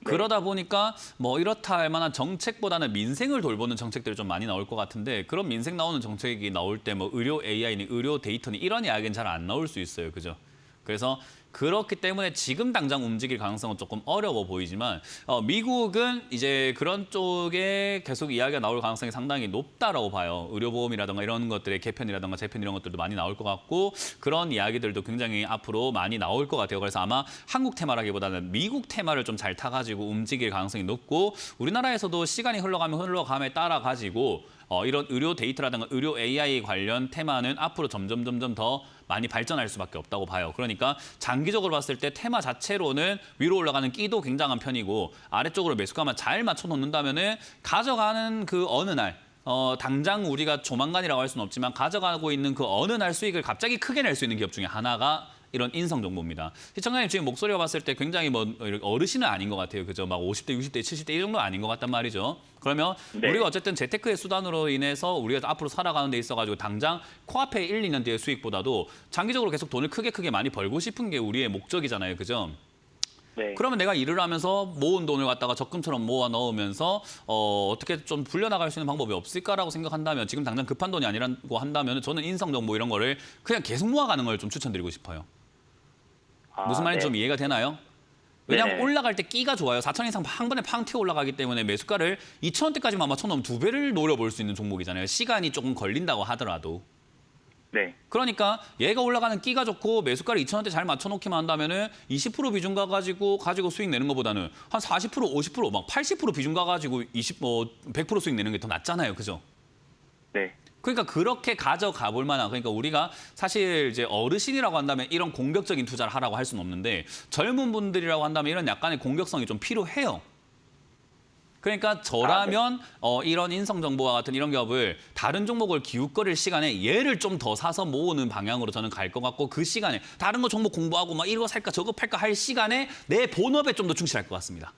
네. 그러다 보니까 뭐 이렇다 할 만한 정책보다는 민생을 돌보는 정책들이 좀 많이 나올 것 같은데 그런 민생 나오는 정책이 나올 때 뭐 의료 AI니 의료 데이터니 이런 이야기는 잘 안 나올 수 있어요, 그죠? 그래서 그렇기 때문에 지금 당장 움직일 가능성은 조금 어려워 보이지만 미국은 이제 그런 쪽에 계속 이야기가 나올 가능성이 상당히 높다라고 봐요. 의료보험이라든가 이런 것들의 개편이라든가 재편 이런 것들도 많이 나올 것 같고 그런 이야기들도 굉장히 앞으로 많이 나올 것 같아요. 그래서 아마 한국 테마라기보다는 미국 테마를 좀 잘 타가지고 움직일 가능성이 높고 우리나라에서도 시간이 흘러가면 흘러감에 따라 가지고 이런 의료 데이터라든가 의료 AI 관련 테마는 앞으로 점점 더 많이 발전할 수밖에 없다고 봐요. 그러니까 장기적으로 봤을 때 테마 자체로는 위로 올라가는 끼도 굉장한 편이고 아래쪽으로 매수가만 잘 맞춰 놓는다면은 가져가는 그 어느 날 당장 우리가 조만간이라고 할 수는 없지만 가져가고 있는 그 어느 날 수익을 갑자기 크게 낼 수 있는 기업 중에 하나가 이런 인성정보입니다. 시청자님 지금 목소리가 봤을 때 굉장히 뭐 어르신은 아닌 것 같아요. 그죠? 막 50대, 60대, 70대 이 정도 아닌 것 같단 말이죠. 그러면 네. 우리가 어쨌든 재테크의 수단으로 인해서 우리가 앞으로 살아가는 데 있어가지고 당장 코앞에 1, 2년 뒤의 수익보다도 장기적으로 계속 돈을 크게 많이 벌고 싶은 게 우리의 목적이잖아요. 그죠? 네. 그러면 내가 일을 하면서 모은 돈을 갖다가 적금처럼 모아 넣으면서 어떻게 좀 불려나갈 수 있는 방법이 없을까라고 생각한다면 지금 당장 급한 돈이 아니라고 한다면 저는 인성정보 이런 거를 그냥 계속 모아가는 걸 좀 추천드리고 싶어요. 무슨 말인지 좀 이해가 되나요? 왜냐하면 네네. 올라갈 때 끼가 좋아요. 4천 이상 한 번에 팡 튀어 올라가기 때문에 매수가를 2,000원대까지만 맞춰놓으면 2배를 노려볼 수 있는 종목이잖아요. 시간이 조금 걸린다고 하더라도. 네. 그러니까 얘가 올라가는 끼가 좋고 매수가를 2,000원대 잘 맞춰놓기만 한다면은 20% 비중 가지고 수익 내는 것보다는 한 40%, 50%, 막 80% 비중 가지고 100% 수익 내는 게 더 낫잖아요. 그죠? 네. 그러니까 그렇게 가져가 볼 만한 그러니까 우리가 사실 이제 어르신이라고 한다면 이런 공격적인 투자를 하라고 할 수는 없는데 젊은 분들이라고 한다면 이런 약간의 공격성이 좀 필요해요. 그러니까 저라면 이런 인성정보와 같은 이런 기업을 다른 종목을 기웃거릴 시간에 얘를 좀 더 사서 모으는 방향으로 저는 갈 것 같고 그 시간에 다른 거 종목 공부하고 막 이거 살까 저거 팔까 할 시간에 내 본업에 좀 더 충실할 것 같습니다.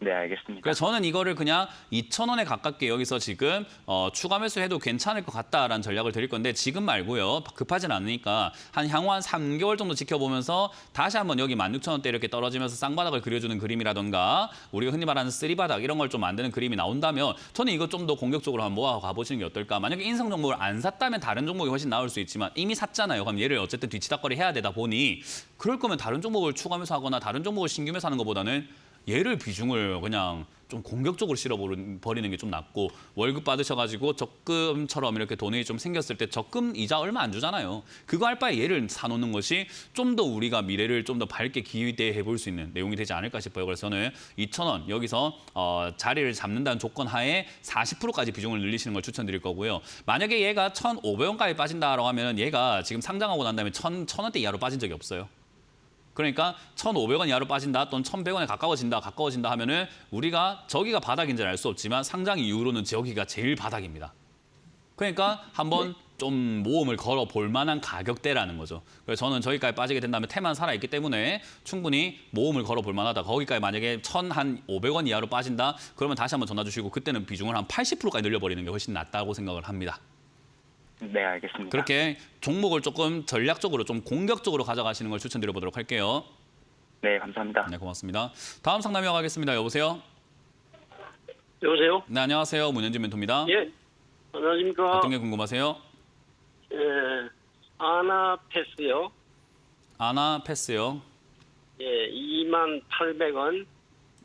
네, 알겠습니다. 그래서 저는 이거를 그냥 2,000원에 가깝게 여기서 지금 추가 매수해도 괜찮을 것 같다라는 전략을 드릴 건데 지금 말고요. 급하진 않으니까 향후 한 3개월 정도 지켜보면서 다시 한번 여기 16,000원대 이렇게 떨어지면서 쌍바닥을 그려주는 그림이라던가 우리가 흔히 말하는 쓰리바닥 이런 걸 좀 만드는 그림이 나온다면 저는 이거 좀 더 공격적으로 한번 모아가 보시는 게 어떨까. 만약에 인성 종목을 안 샀다면 다른 종목이 훨씬 나을 수 있지만 이미 샀잖아요. 그럼 얘를 어쨌든 뒤치다거리 해야 되다 보니 그럴 거면 다른 종목을 추가 매수하거나 다른 종목을 신규 매수하는 것보다는 얘를 비중을 그냥 좀 공격적으로 실어버리는 게 좀 낫고 월급 받으셔가지고 적금처럼 이렇게 돈이 좀 생겼을 때 적금 이자 얼마 안 주잖아요. 그거 할 바에 얘를 사놓는 것이 좀 더 우리가 미래를 좀 더 밝게 기대해 볼 수 있는 내용이 되지 않을까 싶어요. 그래서 저는 2,000원 여기서 자리를 잡는다는 조건 하에 40%까지 비중을 늘리시는 걸 추천드릴 거고요. 만약에 얘가 1,500원까지 빠진다라고 하면 얘가 지금 상장하고 난 다음에 1,000원대 이하로 빠진 적이 없어요. 그러니까 1,500원 이하로 빠진다 또는 1,100원에 가까워진다 하면은 우리가 저기가 바닥인지는 알 수 없지만 상장 이후로는 저기가 제일 바닥입니다. 그러니까 한번 좀 모험을 걸어 볼 만한 가격대라는 거죠. 그래서 저는 저기까지 빠지게 된다면 태만 살아있기 때문에 충분히 모험을 걸어 볼 만하다. 거기까지 만약에 1,500원 이하로 빠진다 그러면 다시 한번 전화 주시고 그때는 비중을 한 80%까지 늘려버리는 게 훨씬 낫다고 생각을 합니다. 네, 알겠습니다. 그렇게 종목을 조금 전략적으로 좀 공격적으로 가져가시는 걸 추천드려보도록 할게요. 네, 감사합니다. 네, 고맙습니다. 다음 상담 이어가겠습니다. 여보세요? 여보세요? 네, 안녕하세요. 문현진 멘토입니다. 예. 안녕하십니까? 어떤 게 궁금하세요? 예. 아나패스요. 아나 패스요. 예. 28,000원.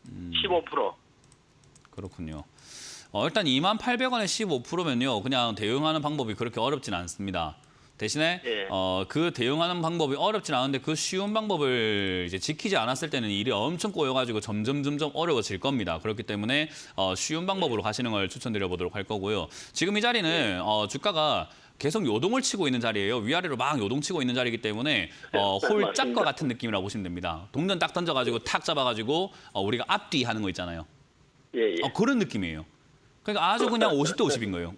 15%. 그렇군요. 일단 28,000원에 15%면요. 그냥 대응하는 방법이 그렇게 어렵진 않습니다. 대신에 예. 그 대응하는 방법이 어렵진 않은데 그 쉬운 방법을 이제 지키지 않았을 때는 일이 엄청 꼬여가지고 점점 어려워질 겁니다. 그렇기 때문에 쉬운 방법으로 가시는 걸 추천드려 보도록 할 거고요. 지금 이 자리는 주가가 계속 요동을 치고 있는 자리예요. 위아래로 막 요동치고 있는 자리이기 때문에 홀짝과 같은 느낌이라고 보시면 됩니다. 동전 딱 던져가지고 탁 잡아가지고 우리가 앞뒤 하는 거 있잖아요. 예, 예. 그런 느낌이에요. 그러니까 아주 그냥 50대 50인 거예요.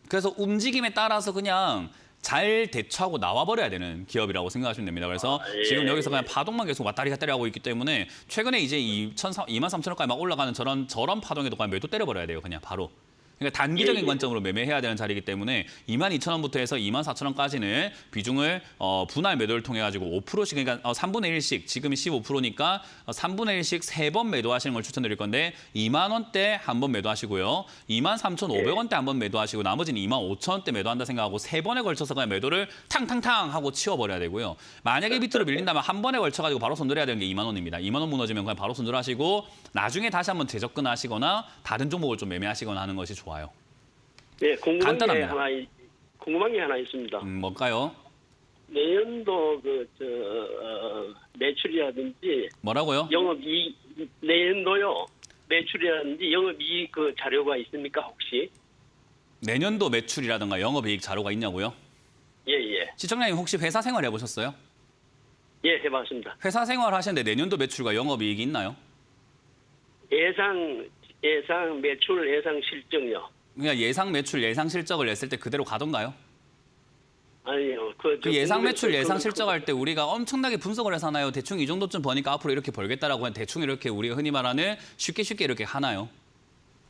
그래서 움직임에 따라서 그냥 잘 대처하고 나와버려야 되는 기업이라고 생각하시면 됩니다. 그래서 예, 지금 여기서 그냥 파동만 계속 왔다리 갔다리 하고 있기 때문에 최근에 이제 23,000원까지 막 올라가는 저런 파동에도 그냥 매도 때려버려야 돼요. 그냥 바로. 그러니까 단기적인 관점으로 매매해야 되는 자리이기 때문에 22,000원부터 해서 24,000원까지는 비중을 분할 매도를 통해 가지고 5%씩 그러니까 3분의 1씩 지금이 15%니까 3분의 1씩 3번 매도하시는 걸 추천드릴 건데 2만 원대 한 번 매도하시고요. 23,500원대 한 번 매도하시고 나머지는 25,000원대 매도한다 생각하고 3번에 걸쳐서 그냥 매도를 탕탕탕 하고 치워버려야 되고요. 만약에 밑으로 밀린다면 한 번에 걸쳐 가지고 바로 손절해야 되는 게 2만 원입니다. 2만 원 무너지면 그냥 바로 손절하시고 나중에 다시 한번 재접근하시거나 다른 종목을 좀 매매하시거나 하는 것이 좋아요. 예, 간단합니다. 궁금한 게 하나 있습니다. 뭘까요? 내년도 매출이라든지 뭐라고요? 내년도요. 매출이라든지 영업이익 그 자료가 있습니까, 혹시? 내년도 매출이라든가 영업이익 자료가 있냐고요? 예, 예. 시청자님 혹시 회사 생활 해보셨어요? 예, 해봤습니다. 회사 생활 하시는데 내년도 매출과 영업이익이 있나요? 예상 매출, 예상 실적요. 그냥 예상 매출, 예상 실적을 냈을 때 그대로 가던가요? 아니요. 그 예상 매출, 예상 실적 할 때 우리가 엄청나게 분석을 해서 하나요? 대충 이 정도쯤 버니까 앞으로 이렇게 벌겠다라고 그냥 대충 이렇게 우리가 흔히 말하는 쉽게 이렇게 하나요?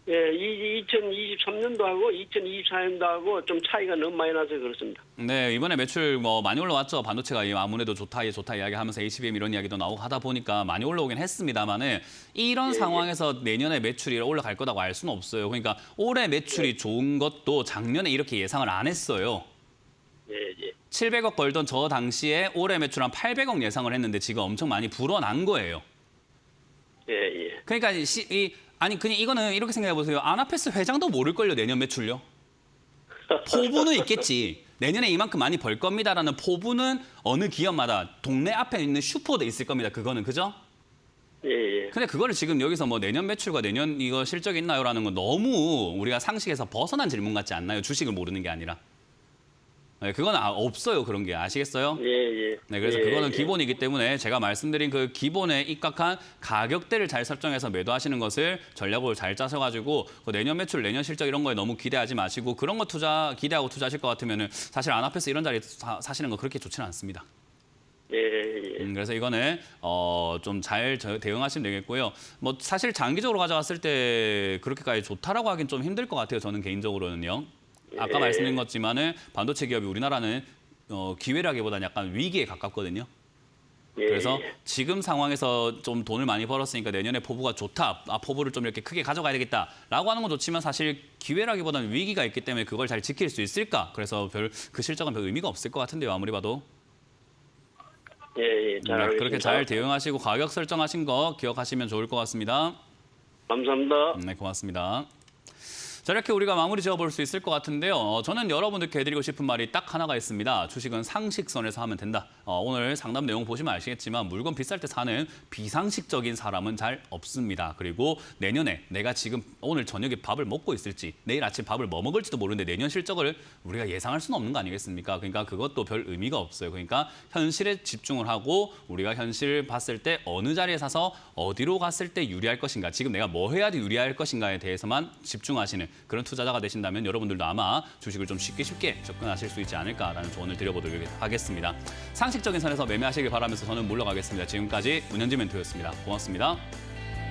예, 2023년도하고 2024년도하고 좀 차이가 너무 많이 나서 그렇습니다. 네, 이번에 매출 많이 올라왔죠. 반도체가 아무래도 좋다 이야기하면서 HBM 이런 이야기도 나오고 하다 보니까 많이 올라오긴 했습니다만은 이런 상황에서 내년에 매출이 올라갈 거라고 알 수는 없어요. 그러니까 올해 매출이 좋은 것도 작년에 이렇게 예상을 안 했어요. 예, 예. 700억 벌던 저 당시에 올해 매출 한 800억 예상을 했는데 지금 엄청 많이 불어난 거예요. 예, 예. 그러니까 그냥 이거는 이렇게 생각해 보세요. 아나패스 회장도 모를걸요, 내년 매출요. 포부는 있겠지. 내년에 이만큼 많이 벌 겁니다라는 포부는 어느 기업마다 동네 앞에 있는 슈퍼도 있을 겁니다. 그거는 그죠? 예, 예. 근데 그거를 지금 여기서 내년 매출과 내년 이거 실적이 있나요라는 건 너무 우리가 상식에서 벗어난 질문 같지 않나요? 주식을 모르는 게 아니라. 네, 그건 없어요. 그런 게. 아시겠어요? 예, 예. 네, 그래서 예, 그거는 예. 기본이기 때문에 제가 말씀드린 그 기본에 입각한 가격대를 잘 설정해서 매도하시는 것을 전략을 잘 짜셔가지고 내년 매출, 내년 실적 이런 거에 너무 기대하지 마시고 그런 거 기대하고 투자하실 것 같으면은 사실 아나패스 이런 자리 사시는 거 그렇게 좋지는 않습니다. 예. 그래서 이거는 좀 잘 대응하시면 되겠고요. 뭐 사실 장기적으로 가져갔을 때 그렇게까지 좋다라고 하긴 좀 힘들 것 같아요. 저는 개인적으로는요. 아까 말씀드린 것지만은 반도체 기업이 우리나라는 기회라기보다는 약간 위기에 가깝거든요. 그래서 지금 상황에서 좀 돈을 많이 벌었으니까 내년에 포부가 좋다. 포부를 좀 이렇게 크게 가져가야 되겠다라고 하는 건 좋지만 사실 기회라기보다는 위기가 있기 때문에 그걸 잘 지킬 수 있을까? 그래서 그 실적은 별 의미가 없을 것 같은데요. 아무리 봐도. 예. 잘 알겠습니다. 그렇게 잘 대응하시고 가격 설정하신 거 기억하시면 좋을 것 같습니다. 감사합니다. 네, 고맙습니다. 자, 이렇게 우리가 마무리 지어볼 수 있을 것 같은데요. 저는 여러분들께 해드리고 싶은 말이 딱 하나가 있습니다. 주식은 상식선에서 하면 된다. 오늘 상담 내용 보시면 아시겠지만 물건 비쌀 때 사는 비상식적인 사람은 잘 없습니다. 그리고 내년에 내가 지금 오늘 저녁에 밥을 먹고 있을지 내일 아침 밥을 뭐 먹을지도 모르는데 내년 실적을 우리가 예상할 수는 없는 거 아니겠습니까? 그러니까 그것도 별 의미가 없어요. 그러니까 현실에 집중을 하고 우리가 현실 봤을 때 어느 자리에 사서 어디로 갔을 때 유리할 것인가, 지금 내가 뭐 해야 유리할 것인가에 대해서만 집중하시는 그런 투자자가 되신다면 여러분들도 아마 주식을 좀 쉽게 접근하실 수 있지 않을까라는 조언을 드려보도록 하겠습니다. 상식적인 선에서 매매하시길 바라면서 저는 물러가겠습니다. 지금까지 문현진 멘토였습니다. 고맙습니다.